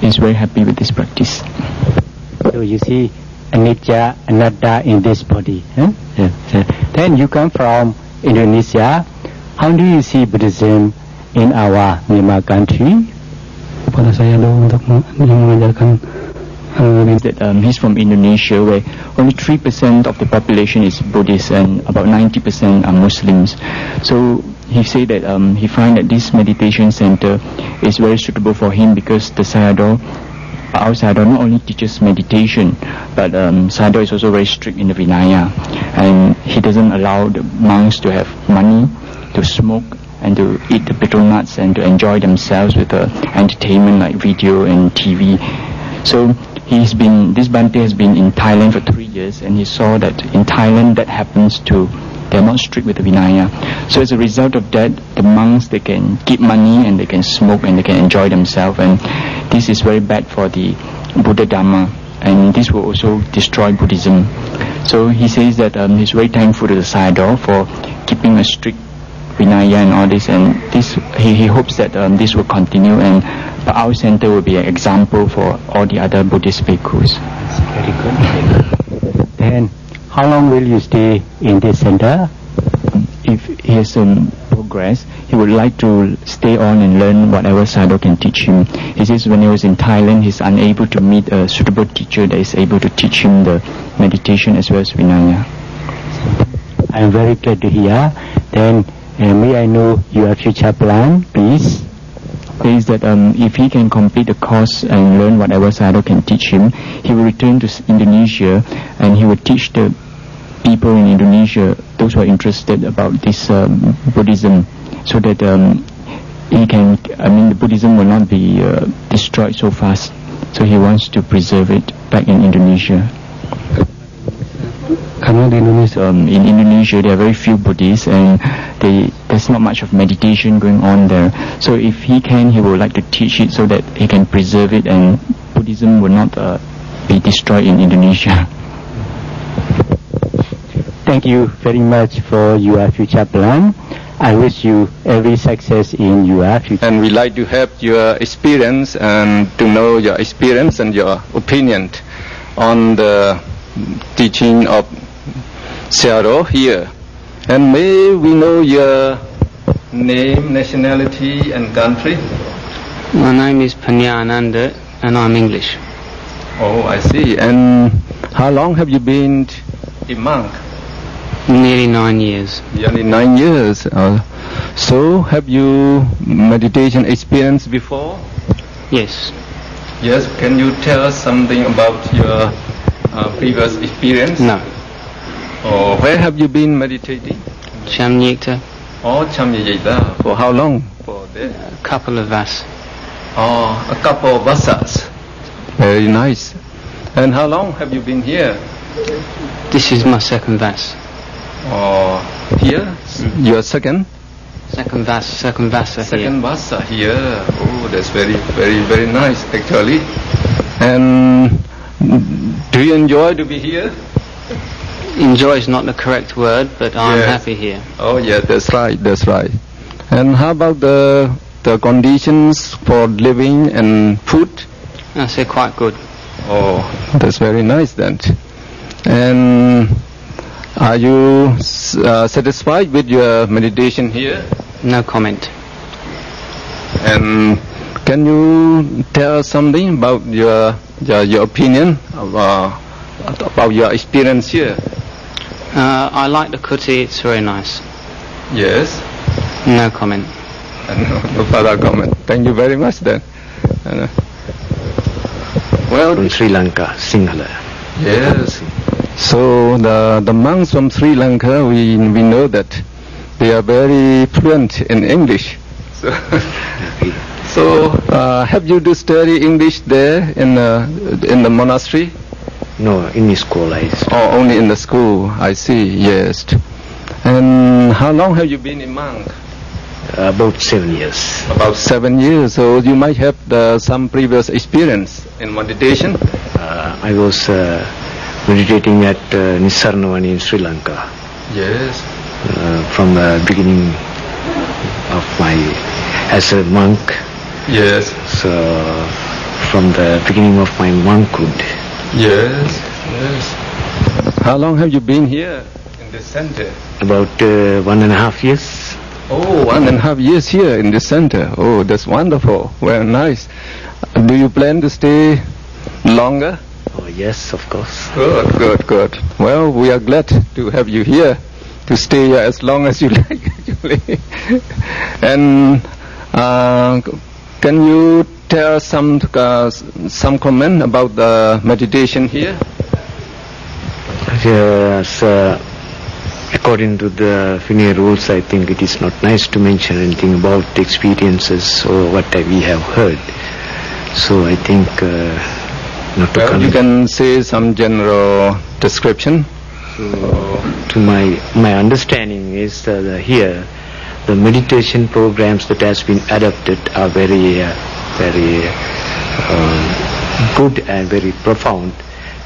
is very happy with this practice. So you see anicca, anatta in this body. Huh? Yes. Then you come from Indonesia. How do you see Buddhism in our Myanmar country? Pada saya doa untuk mengajarkan that he's from Indonesia, where only 3% of the population is Buddhist and about 90% are Muslims. So he said that he find that this meditation center is very suitable for him because the Sayadaw, our Sayadaw, not only teaches meditation, but Sayadaw is also very strict in the Vinaya, and he doesn't allow the monks to have money, to smoke, and to eat the betel nuts and to enjoy themselves with entertainment like video and TV. So this Bhante has been in Thailand for 3 years, and he saw that in Thailand that happens too. They are not strict with the Vinaya. So as a result of that, the monks, they can keep money and they can smoke and they can enjoy themselves, and this is very bad for the Buddha Dhamma, and this will also destroy Buddhism. So he says that he's very thankful to the Sayadaw for keeping a strict Vinaya and all this, and this he hopes that this will continue, and our center will be an example for all the other Buddhist bhikkhus. Very good. Then, how long will you stay in this center? If he has some progress, he would like to stay on and learn whatever Sayadaw can teach him. He says when he was in Thailand, he's unable to meet a suitable teacher that is able to teach him the meditation as well as Vinaya. I am very glad to hear. Then, may I know your future plan, please? Says that if he can complete the course and learn whatever Sayadaw can teach him, he will return to Indonesia and he will teach the people in Indonesia, those who are interested about this Buddhism, so that the Buddhism will not be destroyed so fast. So he wants to preserve it back in Indonesia. In Indonesia, there are very few Buddhists, and there's not much of meditation going on there. So if he can, he would like to teach it so that he can preserve it, and Buddhism will not be destroyed in Indonesia. Thank you very much for your future plan. I wish you every success in your future. And we like to have your experience and to know your experience and your opinion on the teaching of Sayadaw here. And may we know your name, nationality and country? My name is Panyananda and I'm English. Oh, I see. And how long have you been a monk? Nearly 9 years. Nearly 9 years. So have you meditation experience before? Yes. Yes, can you tell us something about your previous experience? No. Oh, where have you been meditating? Chamyikta. Oh, Chamyikta. For how long? For that? A couple of us. Oh, a couple of vasas. Very nice. And how long have you been here? This is my second vas. Oh, here? Your second? Second vasa Second here. vasa here. Oh, that's very, very, very nice actually. And do you enjoy to be here? Enjoy is not the correct word, but I'm happy here. Oh yeah, that's right, that's right. And how about the conditions for living and food? I say quite good. Oh, that's very nice then. And are you satisfied with your meditation here? No comment. And can you tell us something about your opinion about your experience here? I like the kuti, it's very nice. Yes. No comment. No further comment. Thank you very much then. Well, from Sri Lanka, Sinhala. Yes. So the monks from Sri Lanka, we know that they are very fluent in English. So have you to study English there in the monastery? No, in the school Oh, only in the school. I see. Yes. And how long have you been a monk? About 7 years. About 7 years. So you might have some previous experience in meditation. I was meditating at Nisarnavani in Sri Lanka. Yes. From the beginning of as a monk. Yes. So from the beginning of my monkhood. Yes, yes. How long have you been here in this center? About 1.5 years. Oh, 1.5 years here in this center. Oh, that's wonderful. Very nice. Do you plan to stay longer? Oh, yes, of course. Good, good, good. Well, we are glad to have you here, to stay here as long as you like, actually. And can you tell some comment about the meditation here? Yes, according to the Finnish rules, I think it is not nice to mention anything about the experiences or what we have heard. So I think not to well, you can say some general description. To my understanding is that here the meditation programs that has been adopted are very good and very profound.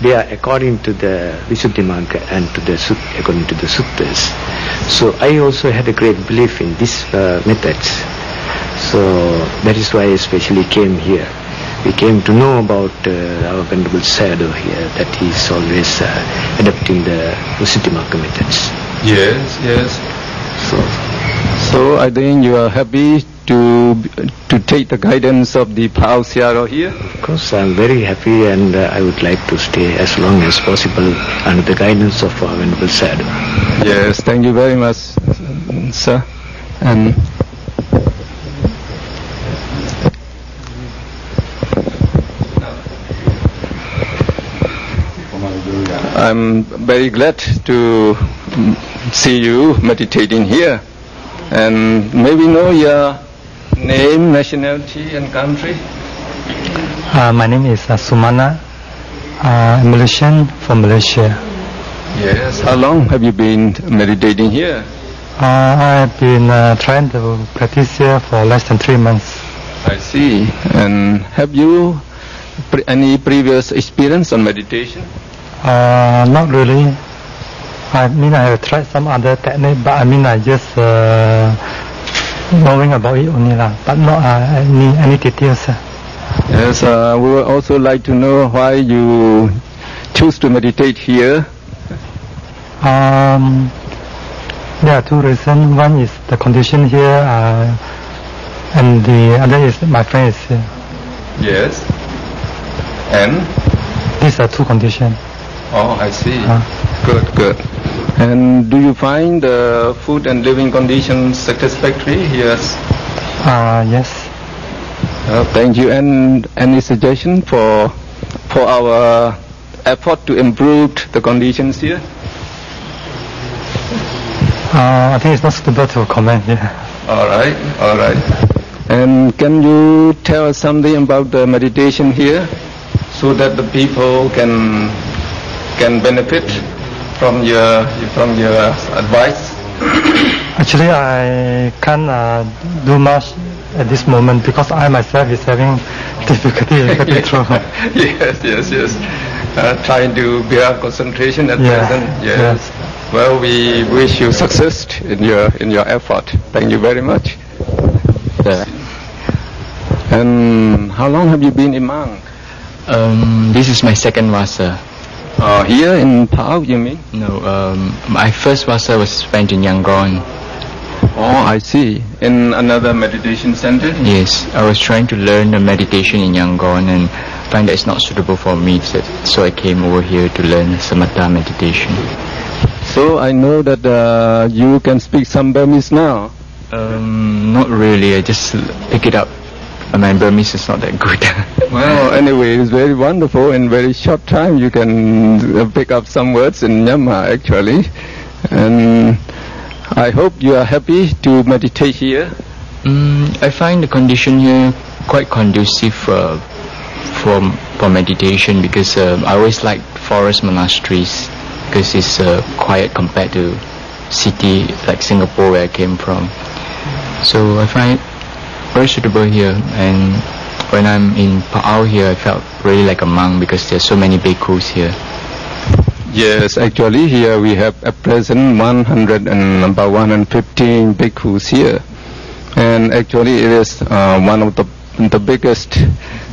They are according to the Visuddhimagga and according to the suttas. So I also had a great belief in these methods. So that is why I especially came here. We came to know about our Venerable Sayadaw here, that he is always adopting the Visuddhimagga methods. Yes, yes. So I think you are happy to take the guidance of the Pa-Auk Sayadaw here? Of course, I am very happy, and I would like to stay as long as possible under the guidance of our Venerable Sayadaw. Yes, thank you very much, sir. And I'm very glad to see you meditating here. And may we know your name, nationality and country? My name is Sumana. I'm Malaysian from Malaysia. Yes. How long have you been meditating here? I've been trying to practice here for less than 3 months. I see. And have you any previous experience on meditation? Not really. I mean, I have tried some other technique, but I mean, I just knowing about it only lah, but not any details. Yes, we would also like to know why you choose to meditate here. There are 2 reasons. One is the condition here, and the other is my friend is here. Yes. And? These are 2 conditions. Oh, I see. Good, good. And do you find the food and living conditions satisfactory? Yes. Yes. Thank you. And any suggestion for our effort to improve the conditions here? I think it's not suitable to comment here. All right, all right. And can you tell us something about the meditation here, so that the people can benefit from your advice? Actually, I can't do much at this moment because I myself is having difficulty getting through. Yes. Trying to build concentration at present. Yes. Well, we wish you success in your effort. Thank you very much. And how long have you been a monk? This is my second Vasa. Here in Pa-Auk, you mean? No, my first Vasa was spent in Yangon. Oh, I see. In another meditation center? Yes, I was trying to learn the meditation in Yangon and find that it's not suitable for me, so I came over here to learn Samatha meditation. So I know that you can speak some Burmese now. Not really, I just pick it up. My Burmese is not that good. Well, anyway, it's very wonderful. In very short time, you can pick up some words in Myanmar, actually. And I hope you are happy to meditate here. I find the condition here quite conducive for meditation because I always like forest monasteries because it's quiet compared to city like Singapore where I came from. So I find it very suitable here, and when I'm in Pa-Auk here I felt really like a monk because there's so many bhikkhus here. Yes, actually here we have at present about 115 bhikkhus here, and actually it is one of the biggest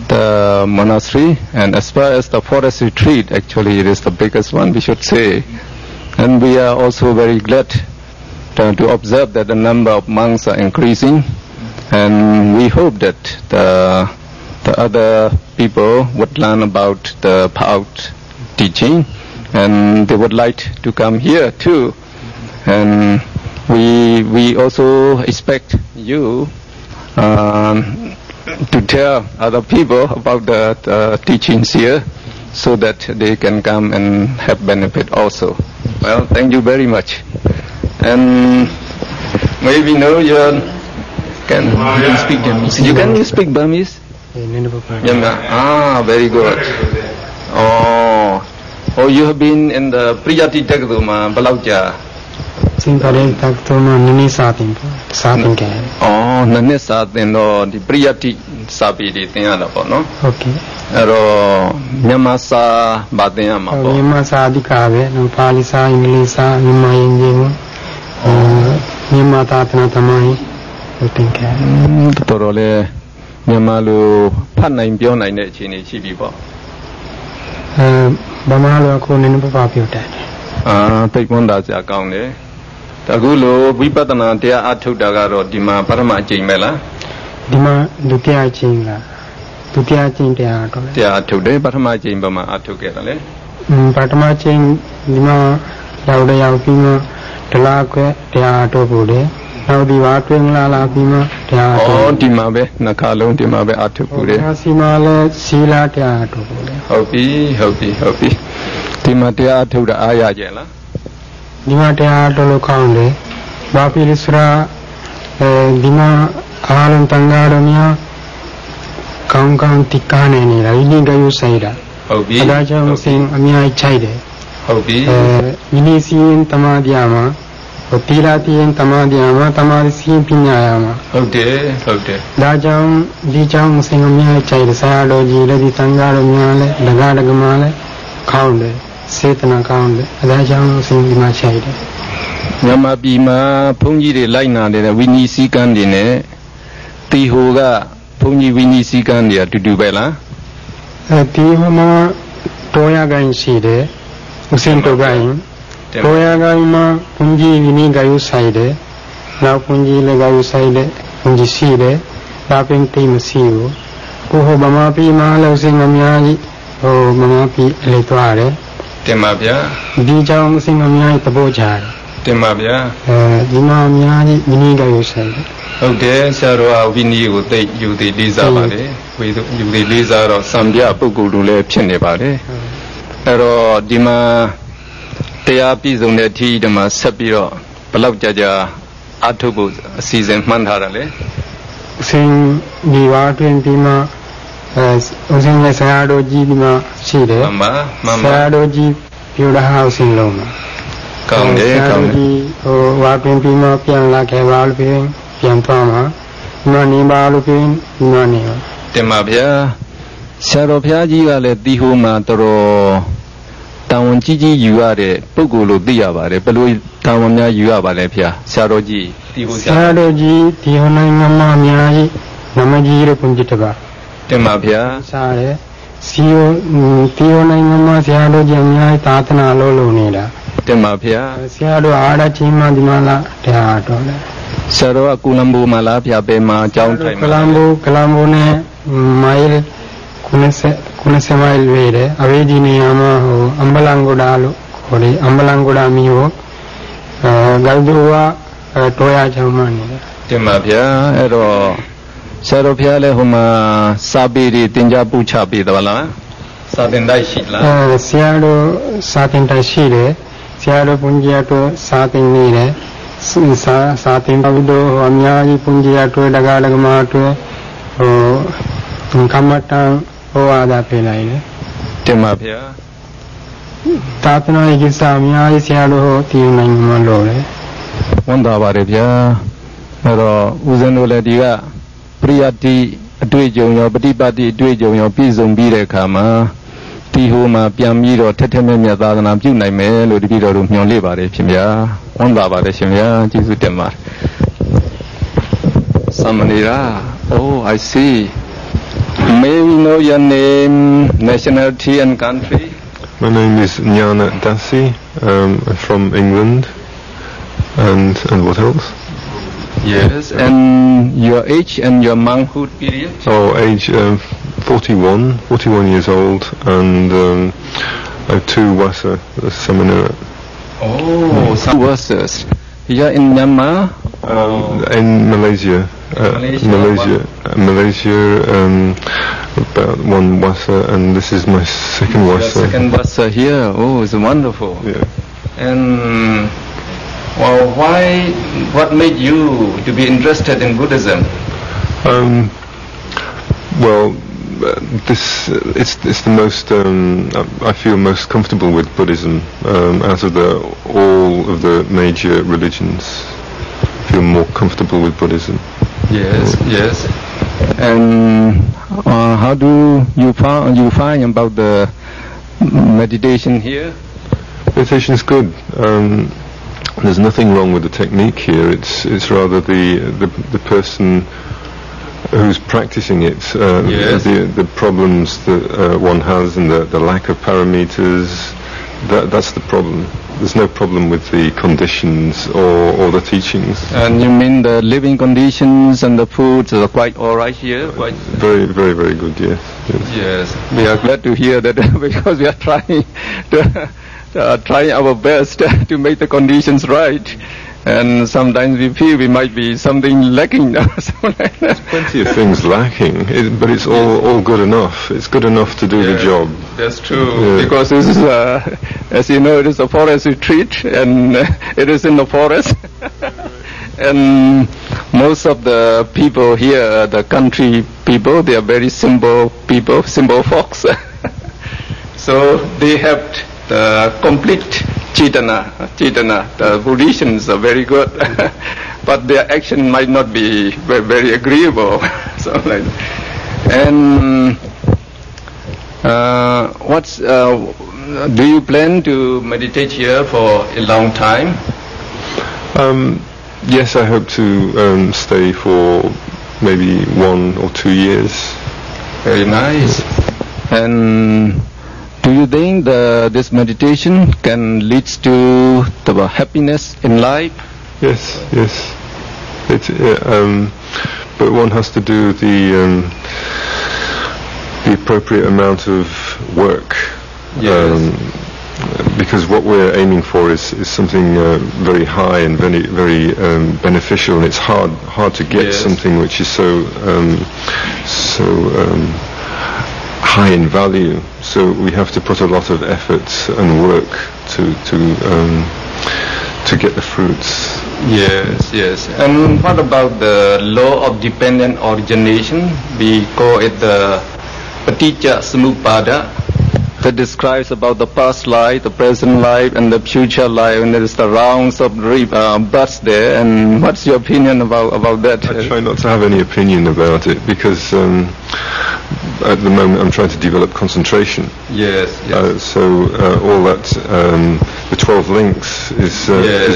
the monastery, and as far as the forest retreat, actually it is the biggest one, we should say. And we are also very glad to observe that the number of monks are increasing, and we hope that the other people would learn about the Pa-Auk teaching, and they would like to come here too. And we also expect you to tell other people about the teachings here, so that they can come and have benefit also. Well, thank you very much. And maybe know you can speak Burmese. You speak Burmese? Very good. Oh, you have been in the Priyati Takduma Balauja. Oh, Nane Satin or the Priyati Sabi di Tianapa, no? Okay. Ero Nyamasa Badiama. Nyamasa Dikabe, Palisa, Inglisa, Nimaying, Nimata Tanatamai. Torole Nyamalu Pana in Biona in the Chini Chibibo. Bamalo Kunin Papiota. Take one that's a account. Tagulo, Vipatana, Tia Atu Dagaro, Dima Parama Jimela. Dima Dutia Chinga. Dutia Chin Teatro. Tia today, Patama Jimbama Atugale. Patama Chin, Dima Laudaya Pima, Telaque, Teatro Bude. Now the Watwing Lala Pima, Teatro. Oh, Dimabe, Nakalo, Dimabe Atupure. Simale, Sila Teatro. Hopi. Timatia to the Aya Jela. Dima Teatro Conde, Bapilisra, Dima Alan Tangaramia, Kang Tikane, Iniga Yusaida. Hopi. Adaja sing Amia Chide. Hopi. Inisian Tamadiama, Opilatian Tamadiama, Tamarisi Pinayama. Okay. Dajam, Dijam sing Amia Chide, Sayado, Lady Tangaramia, Lagada Gamale, Counde, Satan Counde, Adajam sing Dima Chide. Yamabima, Pungi de Lina, the Winnie Sikandine, Tihoga, Pungi Winnie Sikandia to do Bella. Tihoma Toya Gain Side, Usinto Gain, Toya Gaima, Pungi Vini Gayu Side, now Pungi Legayu Side, Pungi Side, Lapin Tim Siu, Puho Bamapi Malo Singamiai, O Mamapi Letuare, Temabia, Dijam Singamiai Tabojar, Temabia, Dima Miai, Vini Gayu Side. Okay, Sarah Winnie would take you the Liza Bade, with you the Liza or Sambia Pugule Chenebade. Ero Dima Tea Pizon de Tea, the Masapiro, Palaujaja, Atubu, season Mandarale. Sing Diwatu Dima, Using the Sayado Jima Side, Sayado Ji, Pura House in Loma. Sayado Wapin Pima, Pian like a Valping. Piantama, Nani Balupin, Nani. Temabia, Saropia, let the Huma Toro Town Gigi, you are a Pugulu Diabare, Pelu Tawanya, you are Balepia, Saroji, Saroji, Tionama Miai, Namaji Punjitaba. Temabia, Sare, Sio, Tionama, Siado Jamia, Tatana Lolo Nida. Temabia, Siado Ada Chima Dimala, Teatro. Saro Kulambu Malapia Bema, John Kalambu, Mail, Kunase Mail Vede, Avejini Yama, Ambalangodalu, Ambalangoda Mio, Galdua, Toya Chamani. Temabia, Ero Saropia Huma, Sabiri, Tinjabu Chapi, the Vala, Satin Daishila, Siado Satin Tashide, Siado Punjato, Satin Nide. Satin Pavido, Amyagi Punjiato, Dagadagamato, Kamatan, Oada Pelai. Temabia Tatana Igisami, Siado, Timan Malore. Wanda Barabia, Uzano Dia, Priyati, Dujo, Badibadi, Dujo, your Pizum Bide Kama, Tihuma, Piamiro, Tetemia, Dana, Juname, Ludido, Yon Libare, Pimia. Wanda Barashimia, Jesus Demar. Samanira, oh, I see. May we know your name, nationality, and country? My name is Nyana Dasi. From England. And what else? Yes, and your age and your monkhood period? Oh, age 41 years old, and I have 2 wasa seminary. Oh, some wasas. Here in Myanmar? In Malaysia. Malaysia, about 1 wasa, and this is my second wasa. Second wasa here. Oh, it's wonderful. Yeah. And well, what made you to be interested in Buddhism? Well, it's the most I feel most comfortable with Buddhism out of all of the major religions. I feel more comfortable with Buddhism. Yes. And how do you find about the meditation here? Meditation is good. There's nothing wrong with the technique here. It's rather the person who's practicing it, the problems that one has, and the lack of parameters. That's the problem. There's no problem with the conditions or the teachings. And you mean the living conditions and the foods are quite all right here? Quite very, very, very good. Yes. Yes. We are glad to hear that because we are trying our best to make the conditions right, and sometimes we feel we might be something lacking. There's plenty of things lacking, but it's all good enough. It's good enough to do the job. That's true, because this is, as you know, it is a forest retreat, and it is in the forest. And most of the people here, the country people, they are very simple people, simple folks. So they have the complete Chaitana, the positions are very good, but their action might not be very agreeable. So like, and do you plan to meditate here for a long time? Yes, I hope to stay for maybe 1 or 2 years. Very nice. And do you think this meditation can lead to the happiness in life? Yes. But one has to do the appropriate amount of work. Yes. Because what we're aiming for is something very high and very, very beneficial, and it's hard to get something which is so high in value. So we have to put a lot of effort and work to get the fruits. Yes. And what about the law of dependent origination? We call it the Paticca Samuppada. That describes about the past life, the present life, and the future life, and there is the rounds of births there. And what's your opinion about that? I try not to have any opinion about it, because at the moment I'm trying to develop concentration. Yes. So all that, the 12 links is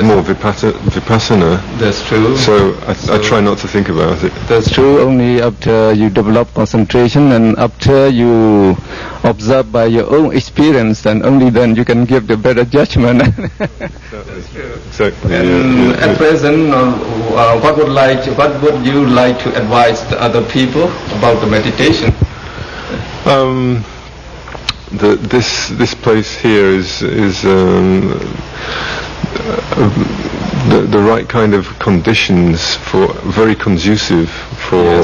more vipassana. That's true. So I try not to think about it. That's true. Only after you develop concentration and after you observe by your own experience, and only then you can give the better judgment. That's true. Exactly. And at present, what would you like to advise the other people about the meditation? This place here is the right kind of conditions for very conducive for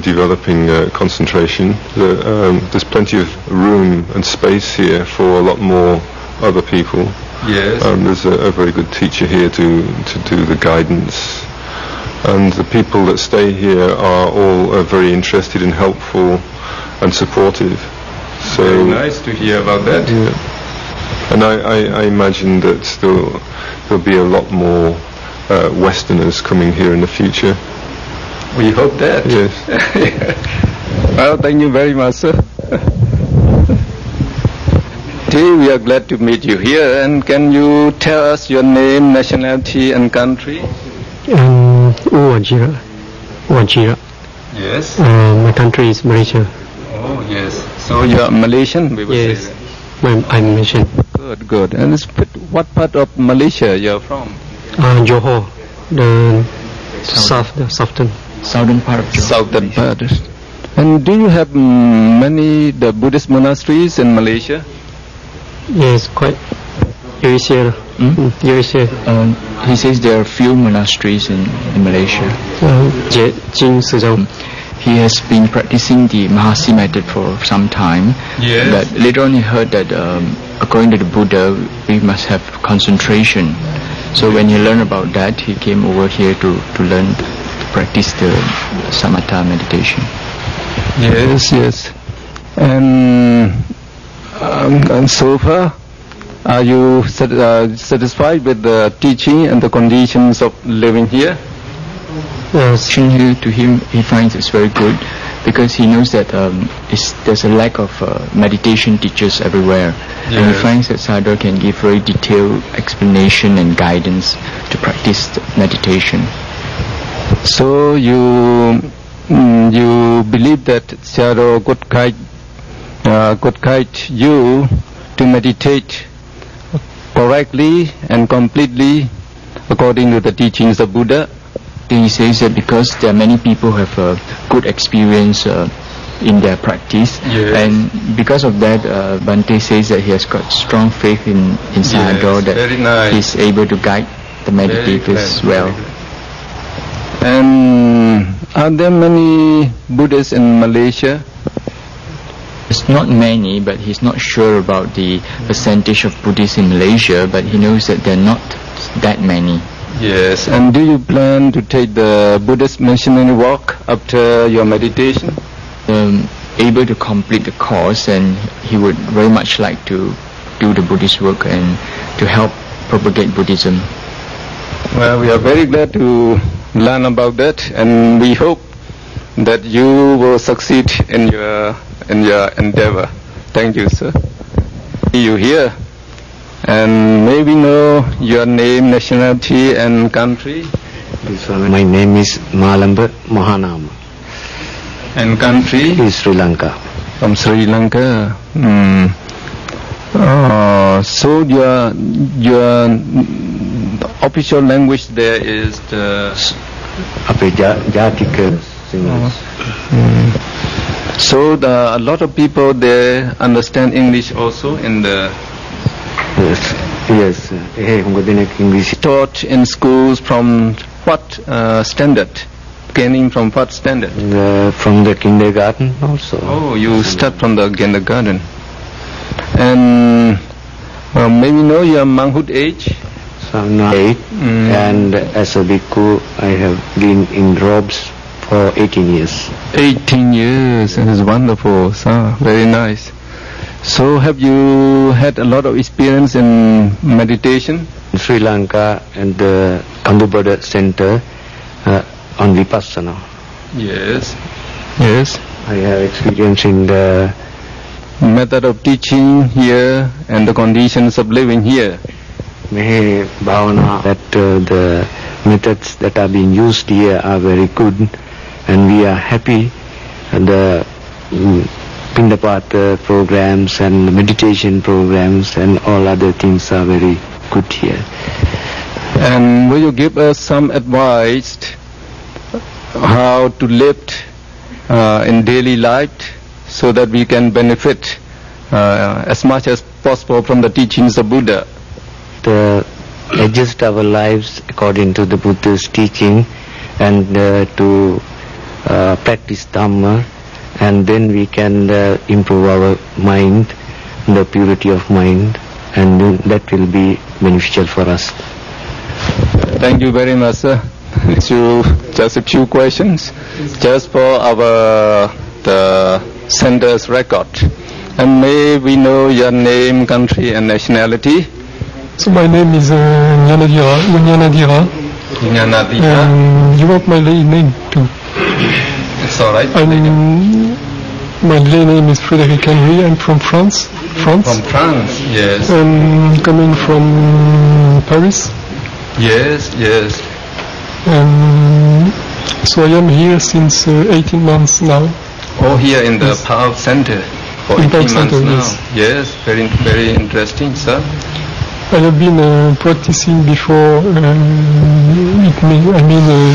developing concentration. There's plenty of room and space here for a lot more other people. Yes. There's a very good teacher here to do the guidance, and the people that stay here are all very interested and helpful and supportive. So very nice to hear about that. Yeah. And I imagine that there'll be a lot more Westerners coming here in the future. We hope that. Yes. Well, thank you very much, sir. Today we are glad to meet you here, and can you tell us your name, nationality, and country? Yes. My country is Malaysia. Oh, yes. So you are Malaysian? We will Yes. say that. I'm Malaysian. Good, good. And what part of Malaysia you are from? Johor, the southern part of Johor. Southern part. And do you have many Buddhist monasteries in Malaysia? Yes, quite. Eurasia. Eurasia. He says there are few monasteries in Malaysia. He has been practicing the Mahasi method for some time. Yes. But later on he heard that according to the Buddha, we must have concentration. So when he learned about that, he came over here to learn to practice the samatha meditation. Yes, yes. And so far, are you satisfied with the teaching and the conditions of living here? Teaching here to him, he finds it's very good because he knows that there's a lack of meditation teachers everywhere. Yes. And he finds that Sadhguru can give very detailed explanation and guidance to practice meditation. So you believe that Sadhguru could guide you to meditate correctly and completely according to the teachings of Buddha? He says that because there are many people who have a good experience in their practice, yes. and because of that, Bhante says that he has got strong faith in Sadhguru, that very nice. he's able to guide the meditators well. And are there many Buddhists in Malaysia? It's not many, but he's not sure about the percentage of Buddhists in Malaysia, but he knows that there are not that many. Yes. And do you plan to take the Buddhist missionary walk after your meditation? Able to complete the course, and he would very much like to do the Buddhist work and to help propagate Buddhism. Well, we are very glad to learn about that, and we hope that you will succeed in your endeavor. Thank you, sir. You here, and may we know your name, nationality, and country? My name is Malamba Mahanama. And country? Is Sri Lanka. From Sri Lanka. So your official language there is the Jatika singers. So a lot of people there understand English also in the Yes. English taught in schools from what standard? Beginning from what standard? From the kindergarten also. Oh, you start from the kindergarten. And maybe know your manhood age? So I'm now 8, and as a bhikkhu I have been in robes for 18 years. 18 years, that is wonderful, so very nice. So have you had a lot of experience in meditation? In Sri Lanka and the Kandubada Center on Vipassana. Yes, yes. I have experience in the method of teaching here and the conditions of living here. Mehe Bhavana, that the methods that are being used here are very good, and we are happy. And the Pindapata programs and meditation programs and all other things are very good here. And will you give us some advice how to live in daily life so that we can benefit as much as possible from the teachings of Buddha? To adjust our lives according to the Buddha's teaching, and to practice Dhamma, and then we can improve our mind, the purity of mind, and then that will be beneficial for us. Thank you very much, sir. Just a few questions, just for the center's record. And may we know your name, country, and nationality? So my name is Unyanadira. Unyanadira. You want my lay name too? It's all right. My lay name is Frédéric Henry. I'm from France. From France, yes. Coming from Paris. Yes, yes. So I am here since 18 months now. Oh, here in the Pa-Auk Center for 18 months now. Yes, very, very interesting, sir. I have been practicing before,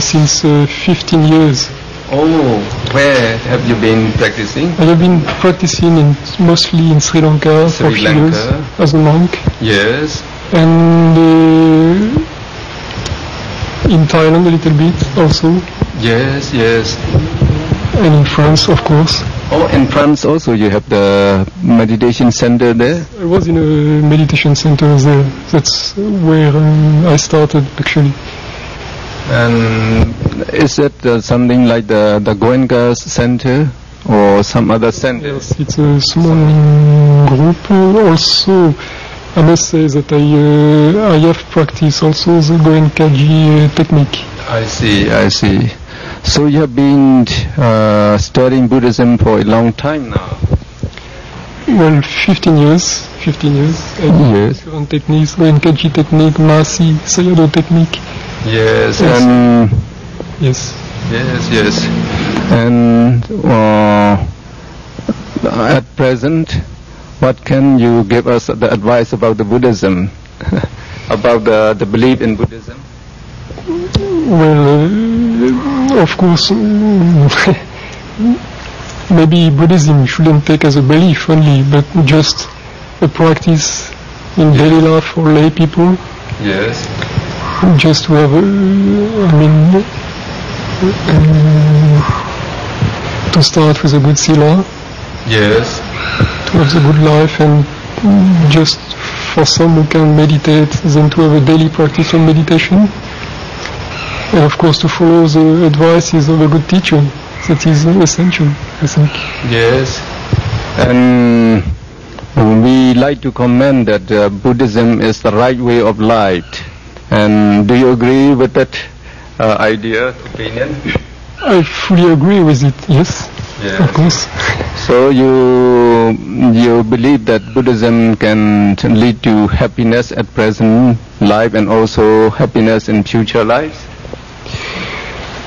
since 15 years. Oh, where have you been practicing? I have been practicing mostly in Sri Lanka for a few years as a monk. Yes. And in Thailand a little bit also. Yes, yes. And in France, of course. Oh, in France also you have the meditation center there? I was in a meditation center there. That's where I started actually. And is it something like the Goenka's center or some other center? Yes, it's a small group. Also, I must say that I have practiced also the Goenkaji technique. I see, I see. So you have been studying Buddhism for a long time now? Well, 15 years. 15 years. And yes. Different techniques, Goenkaji technique, Masi, Sayadaw technique. Yes, and yes. Yes, yes. And at present, what can you give us the advice about the Buddhism, about the belief in Buddhism? Well, of course, maybe Buddhism shouldn't take as a belief only, but just a practice in daily life for lay people. Yes. Just to have, to start with a good sila. Yes. To have a good life, and just for some who can meditate, then to have a daily practice of meditation. And of course to follow the advices of a good teacher. That is essential, I think. Yes. And we like to comment that Buddhism is the right way of life. And do you agree with that idea, opinion? I fully agree with it, yes. Yes. Of course. So you believe that Buddhism can lead to happiness at present life and also happiness in future lives?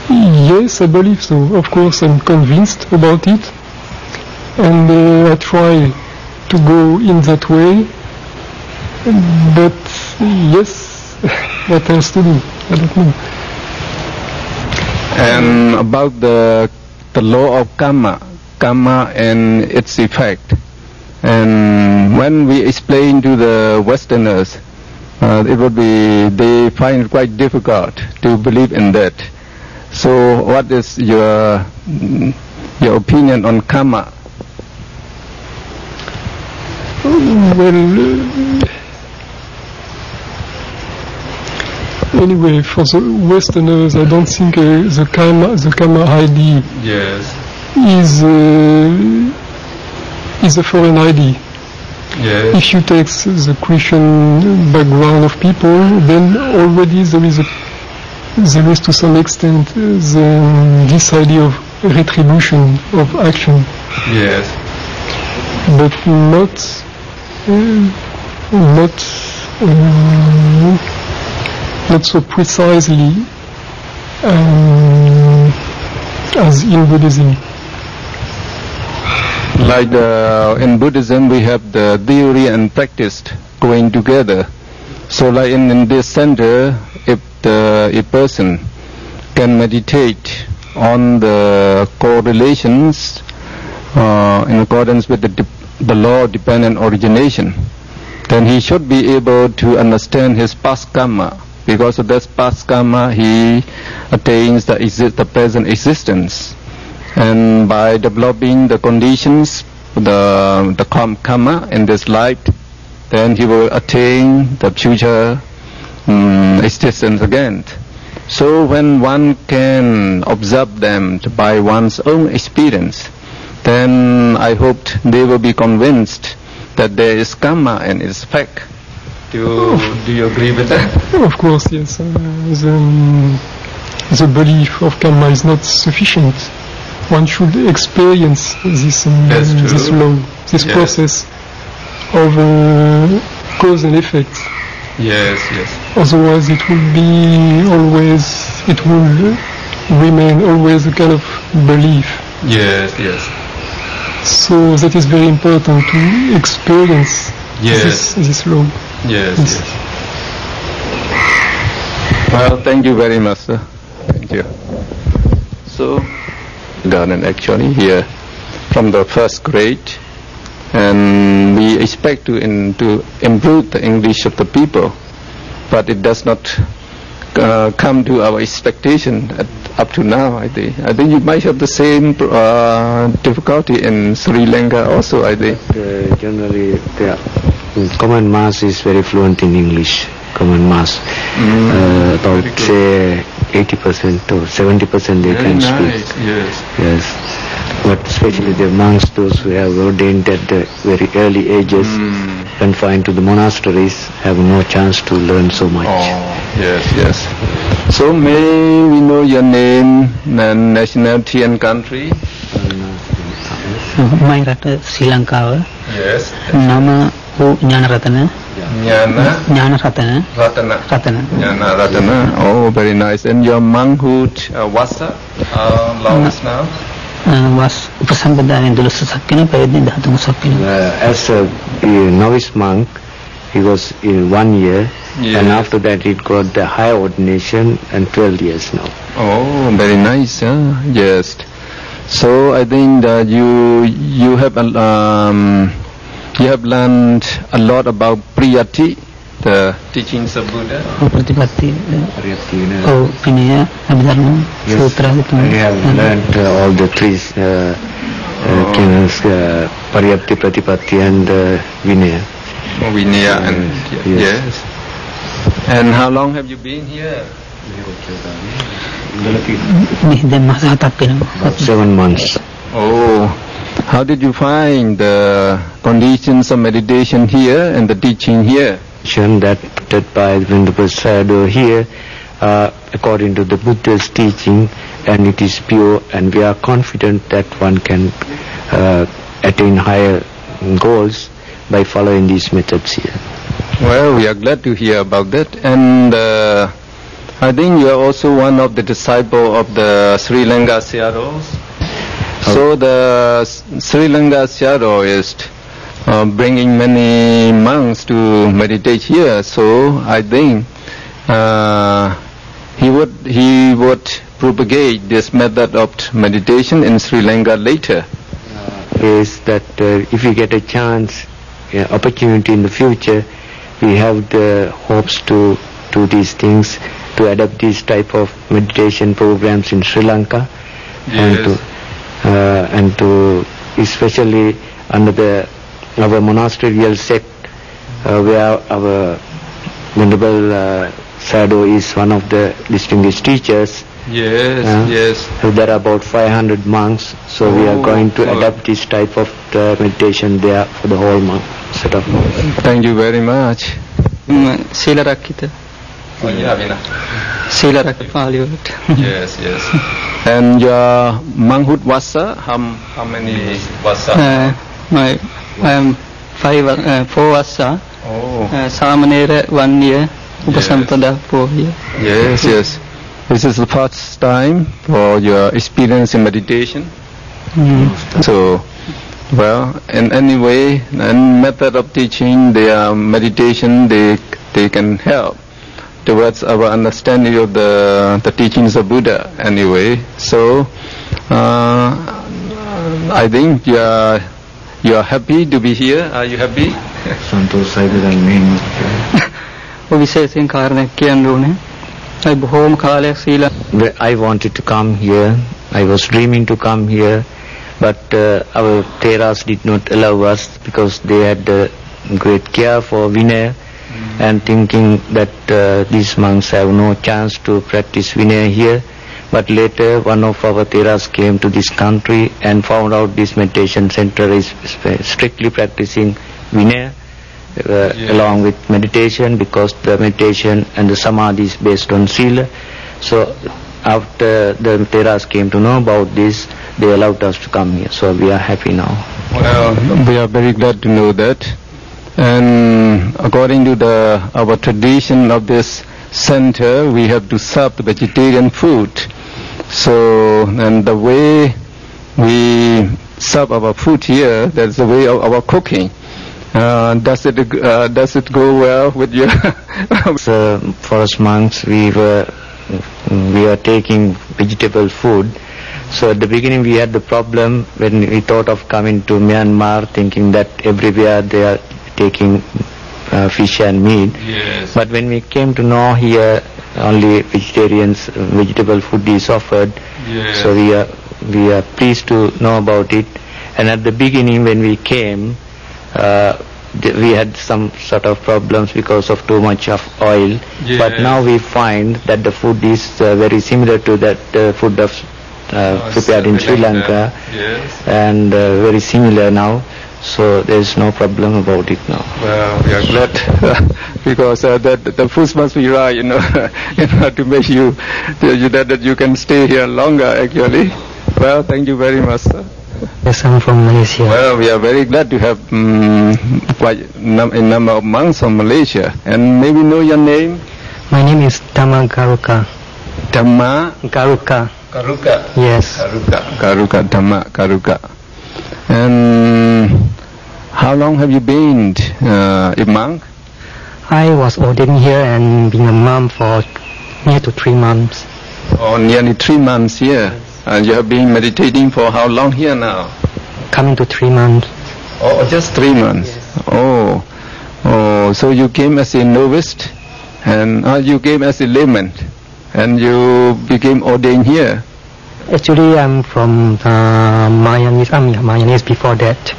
Yes, I believe so. Of course, I'm convinced about it. And I try to go in that way. But yes, what else to do? I don't know. And about the law of karma and its effect. And when we explain to the Westerners, they find it quite difficult to believe in that. So what is your opinion on karma? Well, anyway, for the Westerners, I don't think the karma idea is a foreign idea. Yes. If you take the Christian background of people, then already there is to some extent this idea of retribution of action. Yes. But not so precisely as in Buddhism. Like in Buddhism, we have the theory and practice going together. So like in this center, if a person can meditate on the correlations in accordance with the law of dependent origination, then he should be able to understand his past karma. Because of this past karma, he attains the present existence. And by developing the conditions, the karma in this life, then he will attain the future existence again. So when one can observe them by one's own experience, then I hope they will be convinced that there is karma and its effect. Do you agree with that? Of course, yes. The belief of karma is not sufficient. One should experience this law, this process of cause and effect. Yes, yes. Otherwise, it will remain always a kind of belief. Yes, yes. So that is very important to experience this law. Yes, yes. Well, thank you very much, sir. Thank you. So, garden actually here from the first grade, and we expect to improve the English of the people, but it does not come to our expectation up to now. I think you might have the same difficulty in Sri Lanka also. I think generally the common mass is very fluent in English. Common mass, about say 80% or 70% they can speak. Yes. But especially the monks, those who have ordained at the very early ages, confined to the monasteries, have no chance to learn so much. Yes. So may we know your name and nationality and country? My Sri Lanka. Yes. Nama Nyana Ratana. Nyana Ratana. Oh, very nice. And your monkhood, what's up? Long now? Was Upasambhadana dulu sakina payadin dahatung sakina. As a novice monk, he was in 1 year, and after that he got the higher ordination and 12 years now. Oh, very nice. Yes. So I think that you have learned a lot about Priyati, the teachings of Buddha. Pratipatti. Vinaya, Abhidharma, Sutra. We have learned all the three canons, Pariyatti, Pratipatti, and Vinaya. Vinaya and yes. And how long have you been here? 7 months. Oh, how did you find the conditions of meditation here and the teaching here? That by the Venerable Sayadaw here, according to the Buddha's teaching, and it is pure, and we are confident that one can attain higher goals by following these methods here. Well, we are glad to hear about that, and I think you are also one of the disciples of the Sri Lanka Sayadaws. So the Sri Lanka Sayadaw is bringing many monks to meditate here. So I think he would propagate this method of meditation in Sri Lanka later. Is that if we get a chance, opportunity in the future, we have the hopes to do these things, to adopt these type of meditation programs in Sri Lanka, and to especially under our monasterial sect, where our Venerable Sayadaw is one of the distinguished teachers. Yes. There are about 500 monks, so we are going to adopt this type of meditation there for the whole set of monks. Thank you very much. Sila Rakita. Sila Rakita. Yes. And your monkhood vasa, how many vasa? I am 4 vasa. Samanera 1 year. Upasampada 4 years. Yes. This is the first time for your experience in meditation. So, well, in any way, and method of teaching, their meditation, they can help towards our understanding of the teachings of Buddha. Anyway, so I think you are happy to be here. Are you happy? I wanted to come here. I was dreaming to come here, but our Theras did not allow us because they had great care for Vinaya, and thinking that these monks have no chance to practice Vinaya here. But later one of our Theras came to this country and found out this meditation center is strictly practicing Vinaya. Along with meditation, because the meditation and the samadhi is based on sila. So after the Theras came to know about this, they allowed us to come here. So we are happy now. Well, we are very glad to know that. And according to our tradition of this center, we have to serve the vegetarian food. So, and the way we serve our food here, that's the way of our cooking. Does it go well with you? For us monks, we are taking vegetable food. So at the beginning we had the problem when we thought of coming to Myanmar, thinking that everywhere they are taking fish and meat. Yes. But when we came to know here, only vegetable food is offered. Yes. So we are pleased to know about it. And at the beginning when we came, we had some sort of problems because of too much of oil. Yes. But now we find that the food is very similar to that food of prepared in Sri Lanka. Yes. And very similar now. So there is no problem about it now. Well, we are glad because the food must be right, you know, to make you that you can stay here longer. Actually, well, thank you very much, sir. Yes, I'm from Malaysia. Well, we are very glad to have quite a number of monks from Malaysia. And maybe know your name? My name is Dhamma Garuka. Dhamma Garuka. Garuka. Yes. Garuka, Dhamma Garuka. And how long have you been a monk? I was ordained here and been a monk for near to 3 months. Oh, nearly 3 months here. And you have been meditating for how long here now? Coming to 3 months. Oh, just 3 months. Yes. Oh, so you came as a novice, and you came as a layman, and you became ordained here. Actually, I'm from Mayanese. I'm Mayanese before that.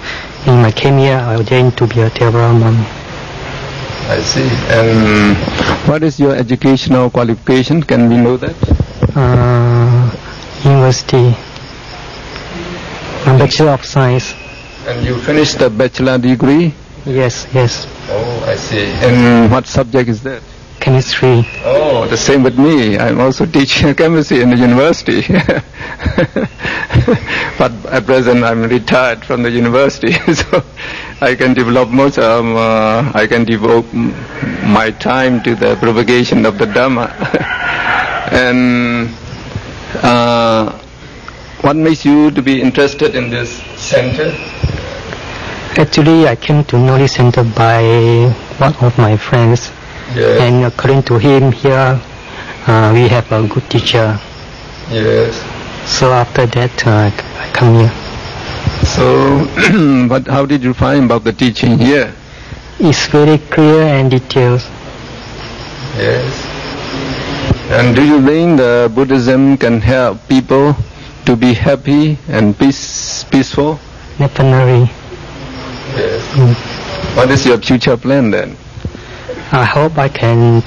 When I came here, I ordained to be a Theravada monk. I see. And what is your educational qualification? Can we know that? University. I'm Bachelor of Science. And you finished the bachelor degree? Yes. Oh, I see. And what subject is that? Chemistry. Oh, the same with me. I'm also teaching chemistry in the university. But at present I'm retired from the university, so I can develop I can devote my time to the propagation of the Dhamma. And what makes you to be interested in this center? Actually, I came to know this center by one of my friends. Yes. And according to him, here we have a good teacher. Yes. So after that, I come here. So, but how did you find about the teaching here? It's very clear and detailed. Yes. And do you think the Buddhism can help people to be happy and peaceful? Definitely. Yes. What is your future plan then? I hope I can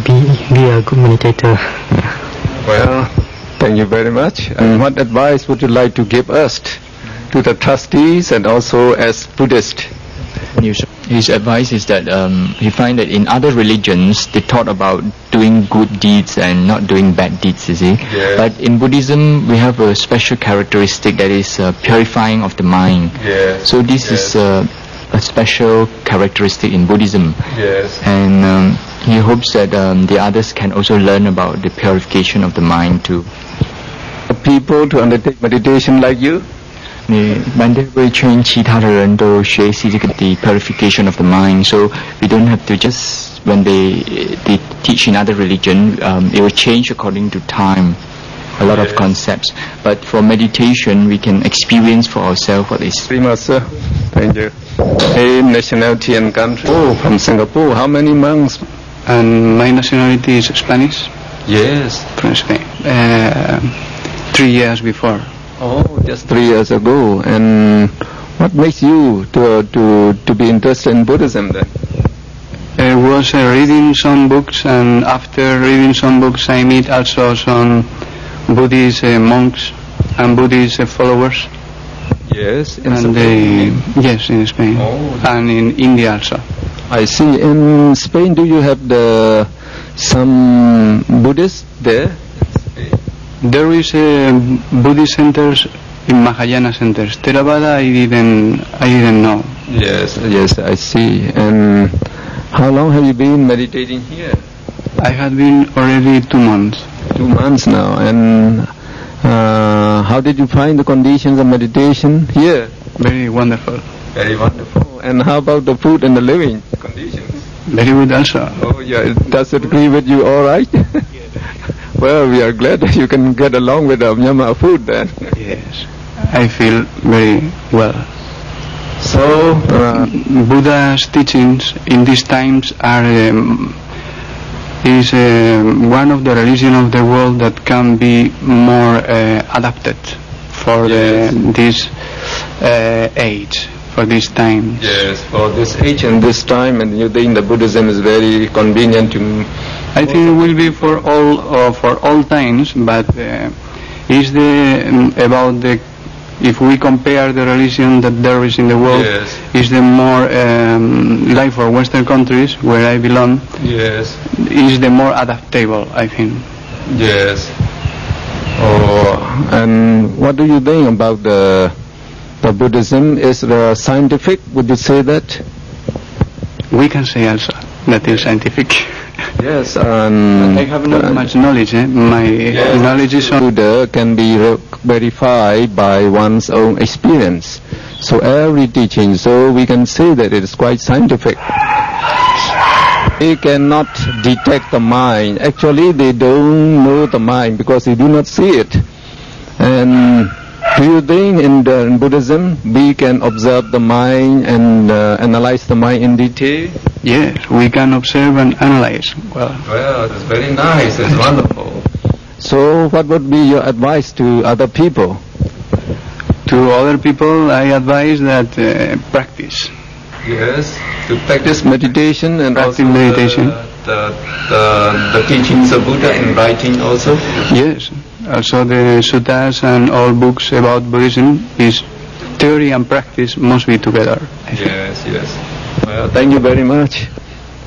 be a good meditator. Well, thank you very much. And what advice would you like to give us, to the trustees and also as Buddhists? His advice is that he finds that in other religions they taught about doing good deeds and not doing bad deeds, you see. Yes. But in Buddhism we have a special characteristic that is purifying of the mind. Yes. So this is a special characteristic in Buddhism. Yes. And he hopes that the others can also learn about the purification of the mind too. People to undertake meditation like you? 曼德会劝其他的人都学习这个 the purification of the mind, so we don't have to just when they teach in other religion, it will change according to time, a lot of concepts. But for meditation, we can experience for ourselves what is. Very much, sir. Thank you. Hey, nationality and country. Oh, from Singapore. How many monks? And my nationality is Spanish. Yes. From Spain. 3 years before. Oh, just 3 years ago. And what makes you to be interested in Buddhism then? I was reading some books, and after reading some books I meet also some Buddhist monks and Buddhist followers. Yes, in Spain. Yes, in Spain. Oh. And in India also. I see. In Spain, do you have some Buddhists there? There is Buddhist centers in Mahayana centers. Theravada I didn't know. Yes, I see. And how long have you been meditating here? I had been already 2 months. 2 months now. And how did you find the conditions of meditation here? Very wonderful. Very wonderful. And how about the food and the living conditions? Very good also. Oh yeah, does it agree with you all right? Well, we are glad that you can get along with the Myanmar food then. Yes, I feel very well. So, Buddha's teachings in these times are is one of the religions of the world that can be more adapted for this age, for this time. Yes, for this age and this time, and you think the Buddhism is very convenient to... I think it will be for all times, but is about the, if we compare the religion that there is in the world, is the more like for Western countries where I belong, is the more adaptable, I think. Yes. Oh, and what do you think about the Buddhism? Is it scientific? Would you say that? We can say also that is scientific. Yes, I have not much knowledge. My knowledge is on Buddha can be verified by one's own experience. So every teaching, so we can say that it is quite scientific. They cannot detect the mind. Actually, they don't know the mind because they do not see it. And do you think in Buddhism we can observe the mind and analyze the mind in detail? Yes, we can observe and analyze. Well, that's very nice. It's wonderful. So, what would be your advice to other people? To other people, I advise that practice. Yes, to practice meditation and practice also meditation. The teachings of Buddha in writing also. Yes, also the suttas and all books about Buddhism is theory and practice must be together. Yes, yes. Well, thank you very much.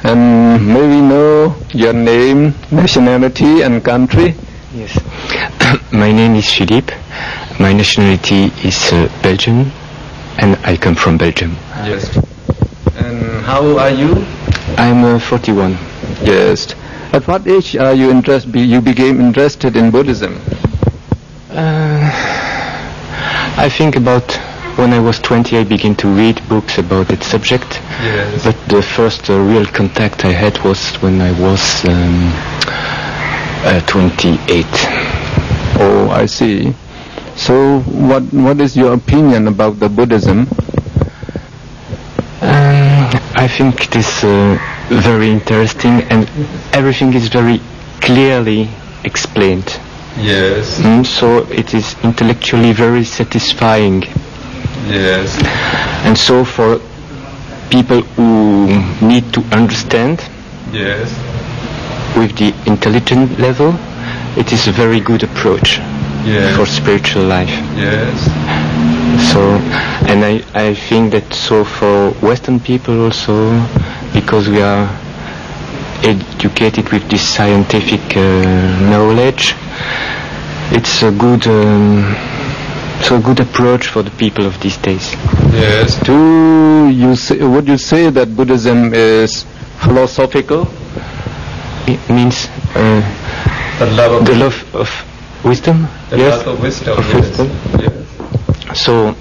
And may we know your name, nationality and country? Yes. My name is Philippe. My nationality is Belgian, and I come from Belgium. Yes. And how are you? I'm 41. Yes. At what age are you you became interested in Buddhism? I think about when I was 20 I began to read books about that subject. Yes. But the first real contact I had was when I was 28. Oh, I see. So what is your opinion about the Buddhism? I think it is very interesting and everything is very clearly explained. Yes. So it is intellectually very satisfying. Yes. And so for people who need to understand with the intelligent level, it is a very good approach for spiritual life. Yes. So, and I think that so for Western people also, because we are educated with this scientific knowledge, it's a good approach for the people of these days. Yes. Would you say that Buddhism is philosophical? It means the love of wisdom. The love of wisdom. Yes. So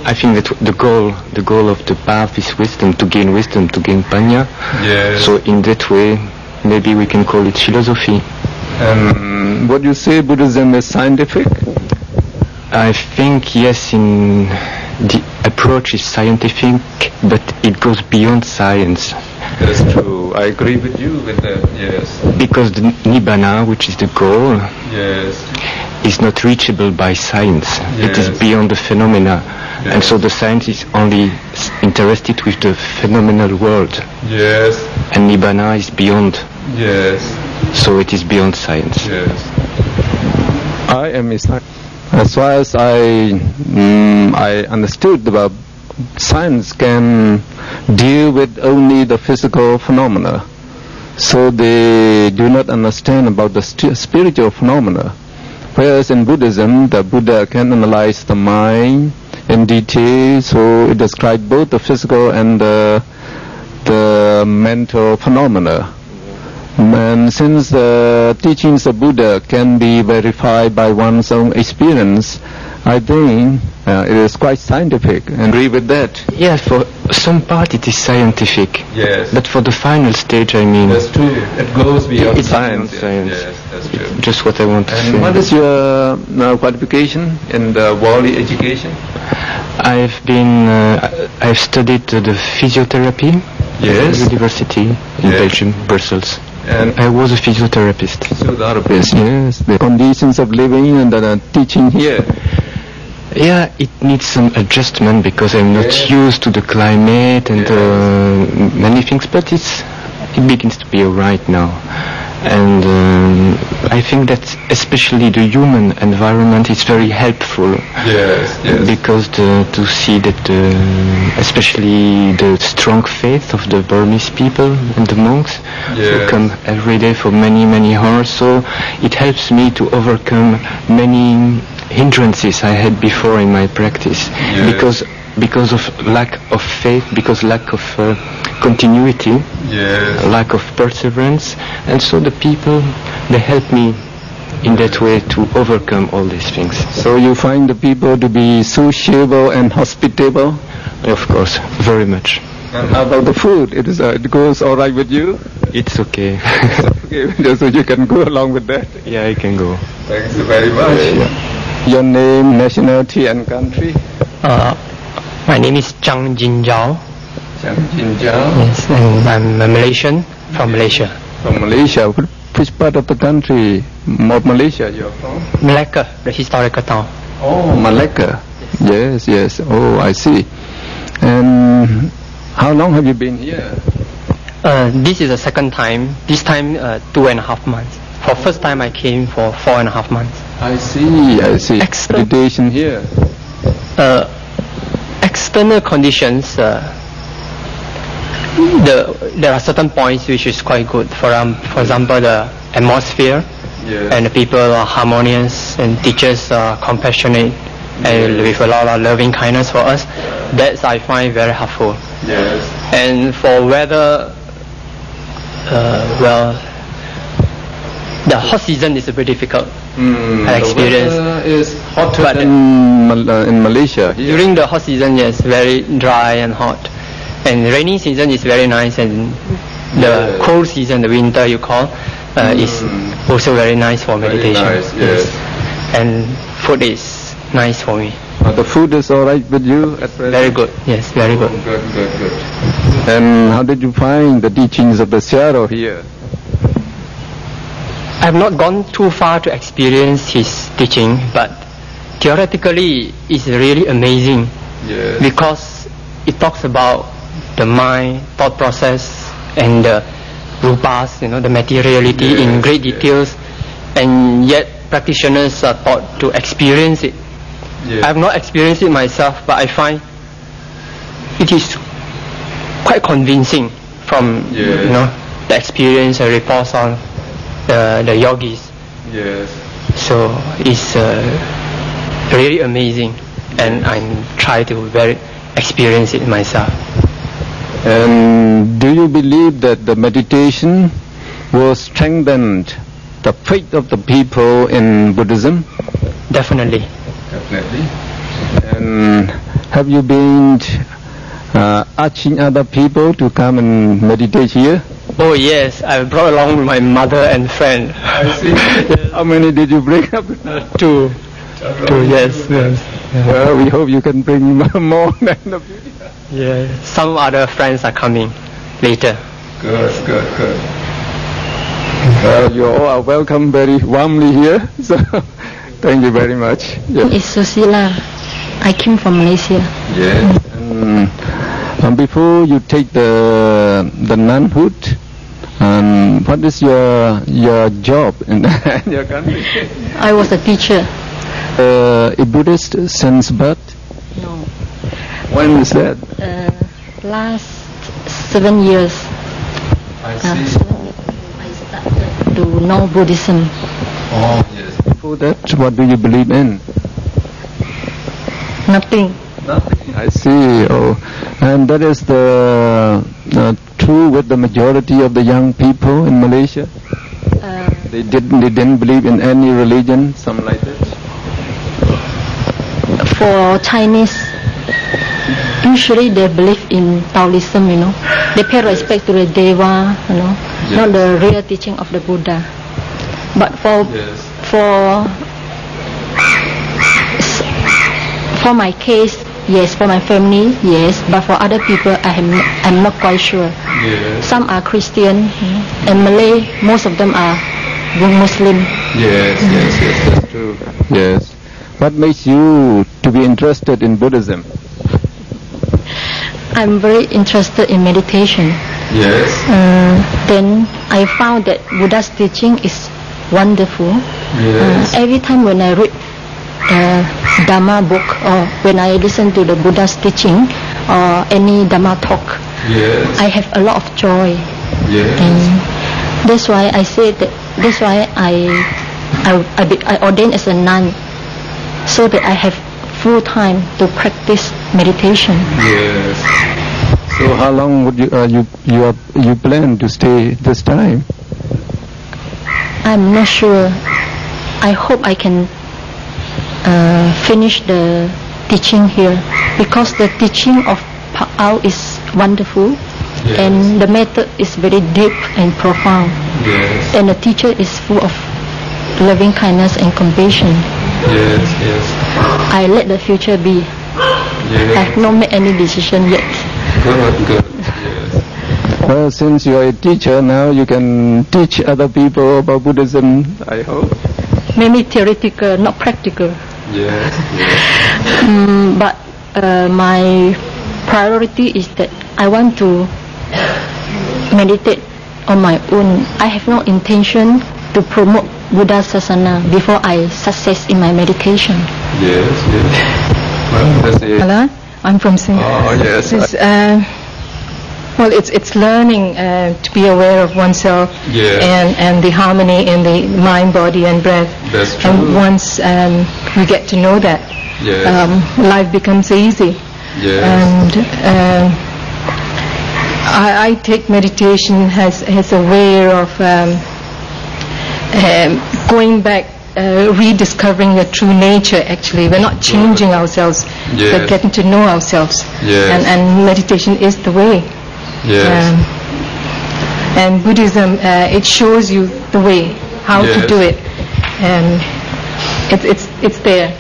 I think that the goal of the path is wisdom, to gain panya. Yes. So in that way, maybe we can call it philosophy. Would you say Buddhism is scientific? I think yes, in the approach is scientific, but it goes beyond science. That's true. I agree with you with that. Yes. Because the nibbana, which is the goal, is not reachable by science. It is beyond the phenomena, and so the science is only interested with the phenomenal world. Yes. And nibbana is beyond. Yes. So it is beyond science. Yes. I am a scientist. As far as I understood about science can deal with only the physical phenomena, so they do not understand about the spiritual phenomena. Whereas in Buddhism, the Buddha can analyze the mind in detail, so it describes both the physical and the mental phenomena. And since the teachings of Buddha can be verified by one's own experience, I think it is quite scientific. And agree with that? Yeah, for some part it is scientific. Yes. But for the final stage, I mean... That's true. It goes beyond science. Yes, that's true. Just what I want to say. And what is your qualification in the worldly education? I've studied the physiotherapy at the university in Belgium, Brussels. And I was a physiotherapist. Yes. The conditions of living and the teaching here. Yeah, it needs some adjustment because I'm not used to the climate and many things, but it begins to be alright now. And I think that especially the human environment is very helpful. Yes. Because to see that especially the strong faith of the Burmese people and the monks who come every day for many, many hours, so it helps me to overcome many hindrances I had before in my practice. Because of lack of faith, because lack of continuity, lack of perseverance, and so the people, they help me in that way to overcome all these things. So you find the people to be sociable and hospitable? Of course, very much. And how about the food? It goes all right with you? It's okay. So you can go along with that? Yeah, I can go. Thanks very much. Your name, nationality and country? My name is Chang Jin Jao. Yes, and I'm a Malaysian from Malaysia. From Malaysia? Which part of the country of Malaysia you're from? Malacca, the historical town. Oh, Malacca. Yes. Oh, I see. And how long have you been here? This is the second time. This time 2.5 months. For first time I came for 4.5 months. I see. Meditation here. External conditions, there are certain points which is quite good. For example, the atmosphere and the people are harmonious and teachers are compassionate and with a lot of loving kindness for us. That I find very helpful. Yes. And for weather, the hot season is a bit difficult. I experience. The weather is hotter than in Malaysia. During the hot season, yes, very dry and hot. And rainy season is very nice, and the cold season, the winter you call, is also very nice for meditation. Nice, yes. And food is nice for me. The food is all right with you at present? Very good. Yes, very good. Good. And how did you find the teachings of the Sayadaw here? I have not gone too far to experience his teaching, but theoretically it's really amazing. Yes. Because it talks about the mind, thought process, and the rupas, the materiality in great details, and yet practitioners are taught to experience it. I have not experienced it myself, but I find it is quite convincing from the experience and reports on the yogis. Yes. So it's really amazing, and I try to experience it myself. And do you believe that the meditation will strengthen the faith of the people in Buddhism? Definitely. And have you been asking other people to come and meditate here? Oh yes, I brought along my mother and friend. I see. How many did you bring up? Two. Yes. Well, we hope you can bring more than the people. Yeah. Some other friends are coming later. Good. Well, you all are welcome very warmly here. So, thank you very much. It's Susila. I came from Malaysia. Yes. And before you take the nunhood, what is your job in your country? I was a teacher. A Buddhist since birth? No. When is that? Last 7 years. I see. I started to know Buddhism. Oh, yes. Before that, what do you believe in? Nothing. I see. Oh, and that is the true with the majority of the young people in Malaysia? They didn't believe in any religion, something like that? For Chinese, usually they believe in Taoism, you know. They pay respect to the Deva, you know, not the real teaching of the Buddha. But for my case, yes. For my family, yes. But for other people, I'm not quite sure. Yes. Some are Christian, and Malay, most of them are Muslim. Yes, that's true. Yes. What makes you to be interested in Buddhism? I'm very interested in meditation. Yes. Then I found that Buddha's teaching is wonderful. Yes. Every time when I read Dhamma book or when I listen to the Buddha's teaching or any Dhamma talk, yes, I have a lot of joy. Yes. And that's why I say that. That's why I ordained as a nun, so that I have full time to practice meditation. Yes. So how long would you plan to stay this time? I'm not sure. I hope I can finish the teaching here, because the teaching of Pa-Auk is wonderful. Yes. And the method is very deep and profound. Yes. And the teacher is full of loving kindness and compassion. Yes. I let the future be. Yes. I have not made any decision yet. Good. Yes. Well, since you are a teacher now, you can teach other people about Buddhism, I hope. Maybe theoretical, not practical. Yes. But my priority is that I want to meditate on my own. I have no intention to promote Buddha Sasana before I success in my meditation. Yes. Well, that's it. Hello, I'm from Singapore. Oh, yes. Well, it's learning to be aware of oneself, yes, and the harmony in the mind, body, and breath. That's true. And once we get to know that, yes, life becomes easy. Yes. And I take meditation as a way of going back, rediscovering the true nature. Actually, we're not changing ourselves, yes, but getting to know ourselves. Yes. And meditation is the way. Yes. And Buddhism, it shows you the way, how yes, to do it, and it's there,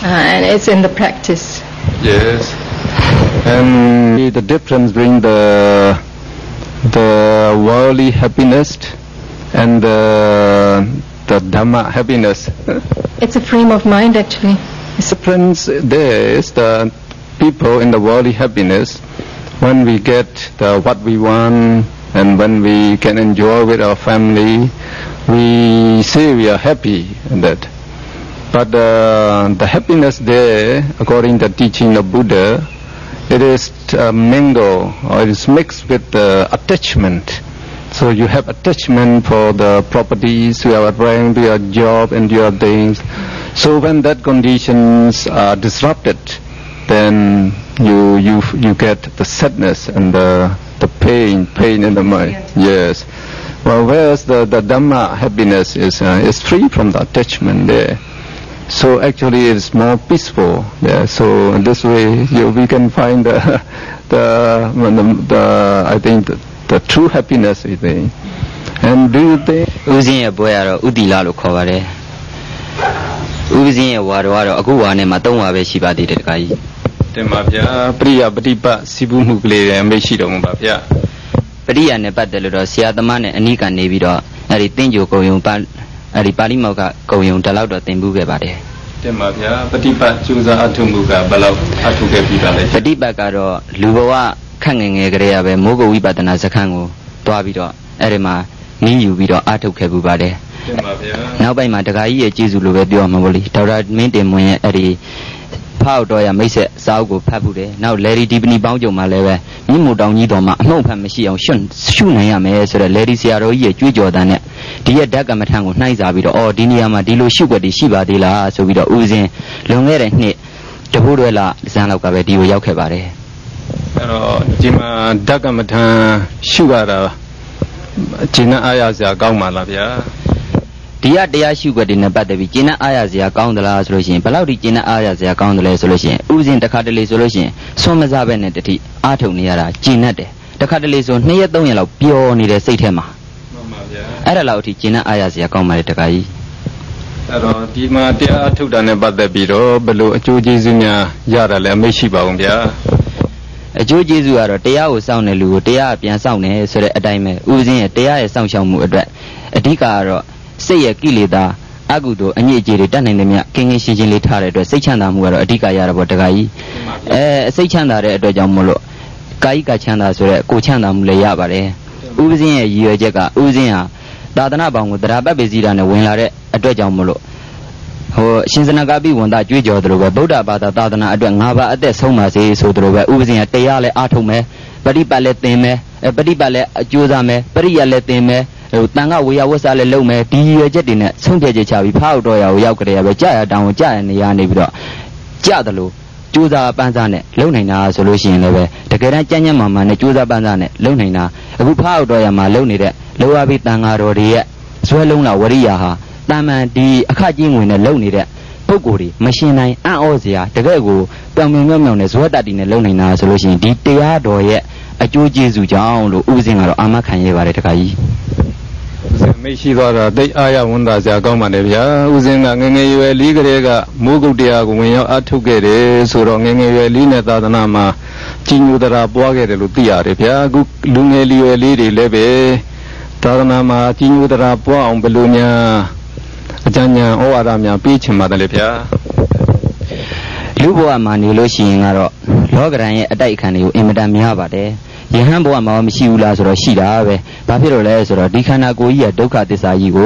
and it's in the practice. Yes. And the difference between the worldly happiness and the Dhamma happiness. It's a frame of mind, actually. The difference there is the people in the worldly happiness, when we get what we want and when we can enjoy with our family, we say we are happy in that. But the happiness there, according to the teaching of Buddha, it is mingled, or it is mixed with attachment. So you have attachment for the properties, to your rank, to your job, and your things. So when that conditions are disrupted, then you get the sadness and the pain in the mind. Yes. Well, whereas the Dhamma happiness is free from the attachment there. So actually it's more peaceful. Yeah. So in this way we can find I think the true happiness, I think. And do you think? Uzin boy aro udila lo khaw bare. Uzin wa ro aku wa ne ma 3 wa be shi ba ti de ka ji. တင်ပါဗျာပရိယပฏิပတ်စီးပူးမှုကလေးတွေအမိတ်ရှိတော်မူပါဗျာပရိယနဲ့ပတ်သက်လို့တော့ဆရာသမားနဲ့အနိကနေပြီးတော့အဲ့ဒီသင်္ကြိုကုံယုံအဲ့ဒီပါဠိမောက္ခကုံယုံတလောက်တော့သင်ပူးခဲ့ပါတယ်တင်ပါဗျာပฏิပတ်ကျူစာအထုမှုကဘယ်လောက်အထုခဲ့ပြီးပါလဲပฏิပတ်ကတော့လူဘဝခက်ငယ်ငယ်ကလေးရပဲမိုးကုတ်ဝိပဿနာစခန်းကိုတွားပြီးတော့အဲ့ဒီမှာနင်းယူပြီးတော့အထုတ်ခဲ့ပူပါတယ်တင်ပါဗျာနောက်ပိုင်းမှာတခါကြီးရဲ့ကျေးဇူးလိုပဲပြောရမှာပေါ့လေဒေါက်တာမင်းတင်မွန်ရဲ့အဲ့ဒီPa-Auk Tawya မိတ်ဆက်စာအုပ်ကိုဖတ်ဘူးတယ်နောက်လေဒီဒီပနီပေါင်းကြုံမှာလည်းပဲမြင့်မို့တောင်ကြီးတော်မှာအမှုန့်ဖတ်မရှိအောင်ရှုနိုင်ရမယ်ဆိုတော့လေဒီဆရာတော်ကြီးရဲ့ကြွေးကြော်တဲ့နဲ့ဒီရဲ့ဓာတ်ကမ္မထံကိုနှိုက်စားပြီးတော့ဒီနေရာမှာဒီလိုရှုွက်တည်ရှိပါသေးလားဆိုပြီးတော့ဦးစင်းလွန်ခဲ့တဲ့နှစ်တပိုးတွဲလာဇန်လောက်ကပဲဒီကိုရောက်ခဲ့ပါတယ် ဒီမှာဓကမထံရှုရတာကျင့်အားရစရာကောင်းပါလားဗျာဒီရတရားရှုွက်တွေနဲ့ပတ်သက်ပြီးကျင့်အားရစရာကောင်းသလားဆိုလို့ရှိရင်ဘယ်လောက်ဒီကျင့်အားရစရာကောင်းတယ်လဲဆိုလို့ရှိရင်ဥစဉ်တစ်ခါတလေဆိုလို့ရှိရင်ဆွမ်းမစားပဲနဲ့တတိအားထုတ်နေရတာကျင့်တတ်တယ်တစ်ခါတလေဆို2ရက်3ရက်လောက်ပျော်နေတဲ့စိတ်ထဲမှာမှန်ပါဗျာအဲ့ဒါလောက်အထိကျင့်အားရစရာကောင်းပါလေတခါကြီးအဲ့တော့ဒီမှာတရားအထုတ်တာနဲ့ပတ်သက်ပြီးတော့ဘယ်လိုအကျိုးကျေးဇူးများရတယ်လဲအမိတ်ရှိပါအောင်ဗျာအကျိုးကျေးဇူးကတော့တရားကိုစောင့်တဲ့လူကိုတရားပြန်စောင့်တယ်ဆိုတဲ့အတိုင်းပဲဥစဉ်ရဲ့တရားရဲ့စောင့်ရှောက်မှုအတွက်အဓိကကတော့စိတ်ရဲ့ကိလေသာအကုသိုလ်အညစ်အကြေးတွေတတ်နိုင်တဲ့မြတ်ကင်းကင်းရှင်းရှင်းလေးထားတဲ့အတွက်စိတ်ချမ်းသာမှုကတော့အဓိကရတာပေါ့တခါကြီးစိတ်ချမ်းသာတဲ့အတွက်ကြောင့်မို့လို့ကာယကချမ်းသာဆိုတဲ့ကိုချမ်းသာမှုလည်းရပါတယ်ဥစဉ်ရဲ့ရည်ရွယ်ချက်ကဥစဉ်ဟာသာသနာပေါင်းကိုတရားပတ်ပစ္စည်းတာနဲ့ဝင်လာတဲ့အတွက်ကြောင့်မို့လို့ရှင်စနကပိဝန္တကြွေးကြော်တယ်လို့ပဲဗုဒ္ဓဘာသာသာသနာအတွက်၅ပါးအသက်ဆုံးပါစေဆိုတယ်လို့ပဲဥပဇင်ကတရားလည်းအားထုတ်မယ်ပฏิပတ်လည်းသင်မယ်ပฏิပတ်လည်းအကျိုးစားမယ်ပရိယလည်းသင်မယ်တန်ခဝေယဝဆလည်းလုပ်မယ်ဒီရည်ရွယ်ချက်တွေနဲ့ဆုံးဖြတ်ချက်ချပြီးဖောက်တော်ရကိုရောက်ကြရပဲကြာရတောင်းကြာရနေရနေပြီးတော့ကြတယ်လို့ကျိုးစားပန်းစားနဲ့လုံနိုင်တာဆိုလို့ရှိရင်လည်းပဲတကယ်တမ်းကြမ်းကြမ်းမာမာနဲ့ကျိုးစားပန်းစားနဲ့လုံနိုင်တာအခုဖောက်တော်ရမှာလုံနေတဲ့လောရပိတန်ဃာတော်တွေရဲ့ဇွဲလုံးလာဝရိယဟာတာမန်ဒီအခကျင်းဝင်နဲ့လုံနေတဲ့ပုဂ္ဂိုလ်တွေမရှင်းနိုင်အံ့ဩစရာတကယ်ကိုပြောင်ပြောင်မြောက်မြောက်နဲ့ဇွဲတတ်တည်နဲ့လုံနိုင်တာဆိုလို့ရှိရင်ဒီတရားတော်ရဲ့အကျိုးကျေးဇူးကြောင့်လို့ဥပဇင်ကတော့အာမခံရပါတယ်တခါကြီးမိတ်ရှိသွားတာတိတ်အားရဝန်တာစရာကောင်းပါတယ်ဗျာဥစဉ်ကငငယ်ရွယ်လေးကလေးကမိုးကုတ်တရားကိုဝင်ရောက်အထုတ်ခဲ့တယ်ဆိုတော့ငငယ်ရွယ်လေးနဲ့သာသနာမှာကြီးညိုတရာပွားခဲ့တယ်လို့သိရတယ်ဗျာအခုလူငယ်လေးရွယ်လေးတွေလည်းပဲသာသနာမှာကြီးညိုတရာပွားအောင်ဘယ်လိုများအကြံဉာဏ်ဩဝါဒများပေးချင်ပါတယ်လေဗျာလူဘဝမှာနေလို့ရှိရင်ကတော့လောကရန်ရဲ့အတိုက်အခံတွေကိုအင်မတန်များပါတယ်ယဟန်ဘဝမှာမရှိဘူးလားဆိုတော့ရှိတာပဲဘာဖြစ်လို့လဲဆိုတော့ဒီခန္ဓာကိုယ်ကြီးကဒုက္ခသစ္စာကြီးကိ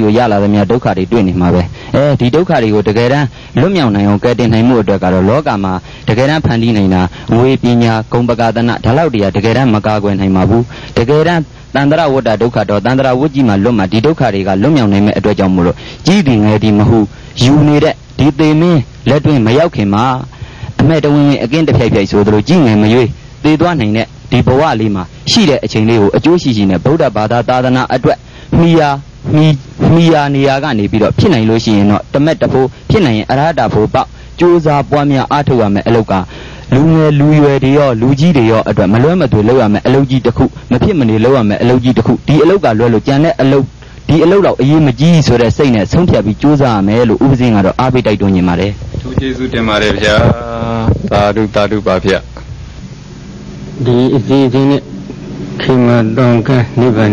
ုရလာသမျှဒုက္ခတွေတွေ့နေမှာပဲဒီဒုက္ခတွေကိုတကယ်တမ်းလွတ်မြောက်နိုင်အောင်ကယ်တင်နိုင်မှုအတွက်ကတော့လောကမှာတကယ်တမ်းဖန်တီးနိုင်တာဝေပညာဂုံပကသနဒါလောက်တည်းကတကယ်တမ်းမကားကွယ်နိုင်ပါဘူးတကယ်တမ်းတန္တရဝတ္တဒုက္ခတော့တန္တရဝတ်ကြီးမှာလွတ်မှာဒီဒုက္ခတွေကလွတ်မြောက်နိုင်မဲ့အတွက်ကြောင့်မို့လို့ကြီးဒီငယ်ဒီမဟုတ်ယူနေတဲ့ဒီသေမင်းလက်တွင်မရောက်ခင်မှာအမဲ့တဝင်းဝင်းအကင်းတစ်ဖြိုက်ဖြိုက်ဆိုသလိုကြီးငယ်မရွေးသေသွားနိုင်တဲ့ဒီဘဝလေးမှာရှိတဲ့အချိန်လေးကိုအကျိုးရှိရှိနဲ့ဗုဒ္ဓဘာသာသာသနာအတွက်မိယာနေရာကနေပြီးတော့ဖြစ်နိုင်လို့ရှိရင်တော့တမက်တဖို့ဖြစ်နိုင်ရင်အရဟတဖို့ပေါ့ကြိုးစားပွားများအားထုတ်ရမယ်အလောက်ကလူငယ်လူရွယ်တွေရောလူကြီးတွေရောအတွက်မလွဲမသွေလုပ်ရမယ်အလုပ်ကြီးတစ်ခုမဖြစ်မနေလုပ်ရမယ်အလုပ်ကြီးတစ်ခုဒီအလုပ်ကလွဲလို့ကြံတဲ့အလုပ်ဒီအလုပ်တော့အရေးမကြီးဆိုတဲ့စိတ်နဲ့ဆုံးဖြတ်ပြီးကြိုးစားရမယ်လို့ဥပဇင်းကတော့အားပေးတိုက်တွန်းနေပါတယ်သူကျေးဇူးတင်ပါတယ်ဗျာသာဓုသာဓုပါဗျာဒီအစီအစဉ်နဲ့ခေမတောင်းကနိဗ္ဗာန်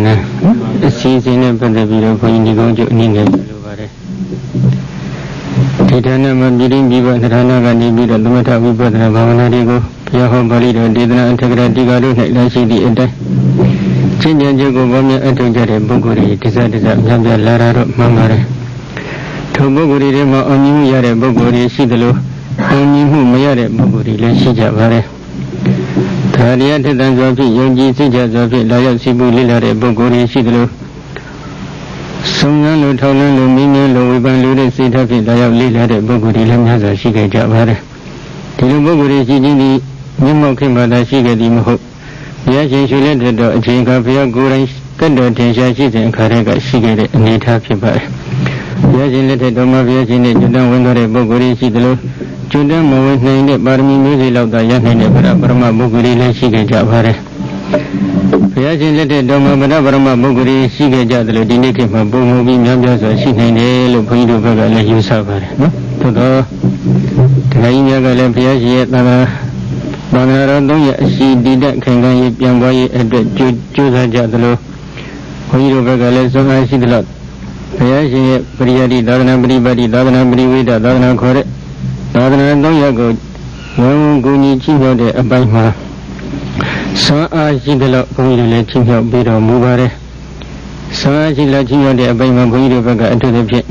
အစီအစဉ်နဲ့ပတ်သက်ပြီးတော့ဘုန်းကြီးဒီကောင်းကျိုးအနည်းငယ်ပြောလိုပါတယ်ဒီဌာနမှာပြည်ရင်းပြည်ပဌာနကနေပြီးတော့သမထဝိပဿနာဘာဝနာတွေကိုဘုရားဟောပါဠိတော်ဒေသနာအထက်ကရာတိကာတို့၌လာရှိသည့်အတိုင်းချင်းချင်းချင်းကိုဘောမြတ်အထောက်ကြတဲ့ပုဂ္ဂိုလ်တွေတစားများများလာတာတော့မှန်ပါတယ်ထိုပုဂ္ဂိုလ်တွေမှာအောင်မြင်မှုရတဲ့ပုဂ္ဂိုလ်တွေရှိသလိုအောင်မြင်မှုမရတဲ့ပုဂ္ဂိုလ်တွေလည်းရှိကြပါတယ်ဒါရီယထက်သန်စွာဖြင့်ယုံကြည်စိတ်ချစွာဖြင့်လာရောက်စီးပူလေ့လာတဲ့ပုဂ္ဂိုလ်တွေရှိသလိုဆုံးငန်းလိုထောက်လန်းလိုမင်းငယ်လိုဝေဖန်လိုတဲ့စိတ်ဓာတ်ဖြင့်လာရောက်လေ့လာတဲ့ပုဂ္ဂိုလ်တွေလည်းများစွာရှိခဲ့ကြပါတယ်ဒီလိုပုဂ္ဂိုလ်တွေရှိခြင်းသည်မျက်မှောက်ခင်မှသာရှိခဲ့သည်မဟုတ်ဘုရားရှင်ရှင်လက်တော်အချိန်ကဘုရားကိုယ်တိုင်ကတ်တော်တင်ရှားရှိတဲ့အခါတည်းကရှိခဲ့တဲ့အနေအထားဖြစ်ပါတယ်ဘုရားရှင်လက်ထက်တော်မှာဘုရားရှင်နဲ့ကျွတ်တန်းဝင်သွားတဲ့ပုဂ္ဂိုလ်တွေရှိသလိုကျွတ်တန်းမဝင်နိုင်တဲ့ပါရမီမျိုးစေ့လောက်သာရနိုင်တဲ့ဗုဒ္ဓပရမပုဂ္ဂိုလ်တွေလည်းရှိခဲ့ကြပါတယ်ဘုရားရှင်လက်ထက်တော်မှာဗုဒ္ဓပရမပုဂ္ဂိုလ်တွေရှိခဲ့ကြသလိုဒီနေ့ခေတ်မှာပုံမှုပြီးများများစွာရှိနိုင်တယ်လို့ဘုန်းကြီးတို့ဘက်ကလည်းယူဆပါတယ်နော်သို့တော့တရားကြီးများကလည်းဘုရားရှင်ရဲ့သာဘာသာတော်သုံးရအရှိတည်တဲ့ခင်ခံရေးပြန်ပွားရေးအတွက်ကြိုးစားကြသလိုဘုန်းကြီးတို့ဘက်ကလည်းစွမ်းအားရှိသလောက်ဘုရားရှင်ရဲ့ပရိယတိသာသနာပရိပတ်တိသာသနာပရိဝေဒသာသနာခေါ်တဲ့သာသနာသုံးရကိုဝန်ဝန်ကူညီချိမြောက်တဲ့အပိုင်းမှာစွမ်းအားရှိသလောက်ဘုန်းကြီးတို့လည်းချိမြောက်ပြီးတော်မူပါတယ်စွမ်းအားရှိလောက်ချိမြောက်တဲ့အပိုင်းမှာဘုန်းကြီးတို့ဘက်ကအထူးသဖြင့်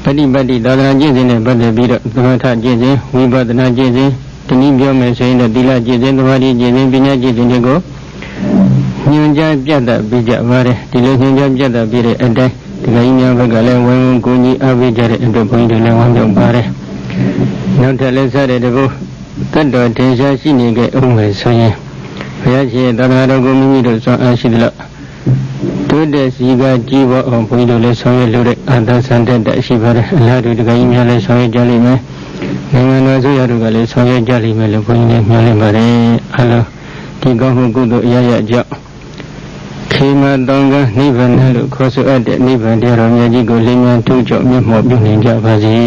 ပฏิပတ်တိသာသနာကျင့်စဉ်နဲ့ပတ်သက်ပြီးတော့သမထကျင့်စဉ်ဝိပဿနာကျင့်စဉ်တနည်းပြောမယ်ဆိုရင်တော့သီလကျင့်စဉ်သမာဓိကျင့်စဉ်ပညာကျင့်စဉ်တွေကိုညွှန်ကြားပြတ်ပြီးကြပါတယ်ဒီလိုညွှန်ကြားပြတ်ပြီးတဲ့အတိုင်းဒီကကြီးများဘက်ကလည်းဝန်ဝန်ကူညီအားပေးကြတဲ့အတွက်ဘုန်းကြီးတို့လည်းဝမ်းမြောက်ပါတယ်နောက်ထပ်လည်းစတဲ့တကူ တတ်တော်ထေရှားရှိနေခဲ့အောင်မယ်ဆိုရင်ဘုရားရှင်သာသနာတော်ကိုမိမိတို့ဆောင်အားရှိသလောက်တို့တဲ့စီကကြီးပေါ်အောင်ဘုန်းကြီးတို့လည်းဆောင်ရွက်လို့တဲ့အာသာစံတက်ရှိပါတယ်အလားတူတကယ်ကြီးများလည်းဆောင်ရွက်ကြလိမ့်မယ်နိုင်ငံတော်ဆိုရတို့ကလည်းဆောင်ရွက်ကြလိမ့်မယ်လို့ဘုန်းကြီးလည်းမျှော်လင့်ပါတယ်အားလုံးဒီကောင်းမှုကုသိုလ်အရာရာကြောင့်ခေမတောင်းကနိဗ္ဗာန်လို့ခေါ်ဆိုအပ်တဲ့နိဗ္ဗာန်တရားတော်မြတ်ကြီးကိုလင်းမြန်ထူးကျော်မြတ်မောပြုနိုင်ကြပါစေ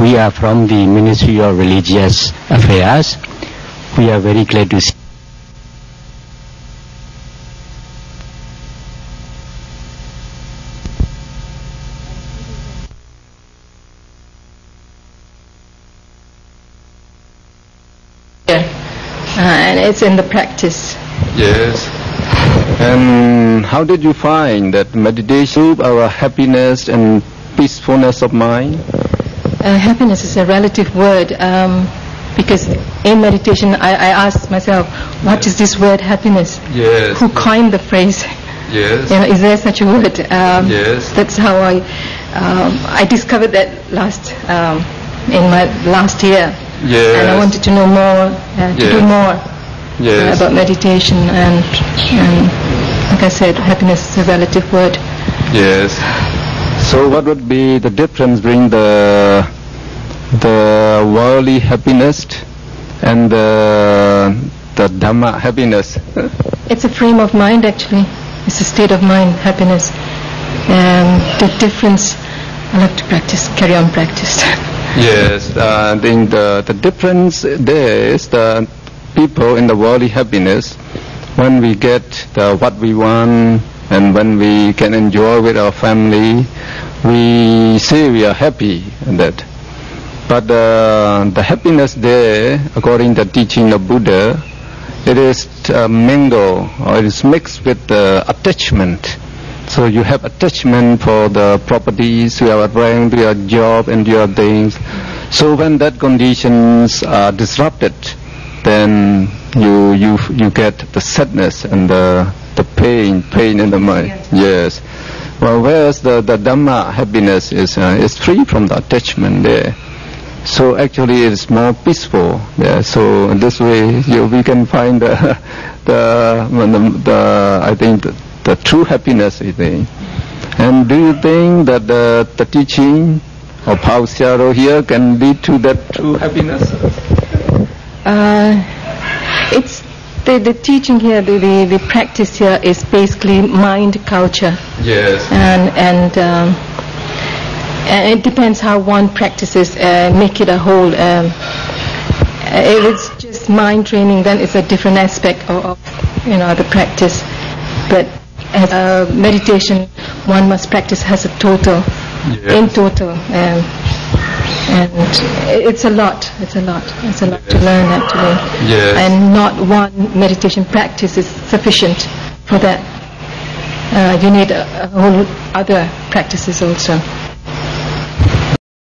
We are from the Ministry of Religious Affairs. We are very glad to see. And it's in the practice. Yes. And how did you find that meditation improve our happiness and peacefulness of mind? Happiness is a relative word because in meditation I ask myself, what is this word happiness? Yes. Who coined the phrase? Yes. You know, is there such a word? Yes. That's how I discovered that in my last year. Yes. And I wanted to know more, to do more about meditation and like I said, happiness is a relative word. Yes. So what would be the difference between the worldly happiness and the Dhamma happiness? It's a frame of mind actually. It's a state of mind, happiness. The difference, I'll have to practice, carry on practice. Yes, I think the difference there is the people in the worldly happiness, when we get what we want and when we can enjoy with our family, we say we are happy and that. But the happiness there, according to the teaching of Buddha, it is mingled or it is mixed with attachment. So you have attachment for the properties, you have rank, your job and your things. So when that conditions are disrupted, then you get the sadness and the pain in the mind. Yes. Well, whereas the Dhamma happiness is free from the attachment there. So actually it is more peaceful. Yeah. So in this way we can find I think the true happiness, I think. And do you think that the teaching of Pa-Auk Tawya here can lead to that true happiness? It's the teaching here, the practice here is basically mind culture. Yes. And it depends how one practices, make it a whole. If it's just mind training, then it's a different aspect of the practice. But as meditation, one must practice as a total, in total, and it's a lot to learn actually. Yes. And not one meditation practice is sufficient for that. You need a whole other practices also.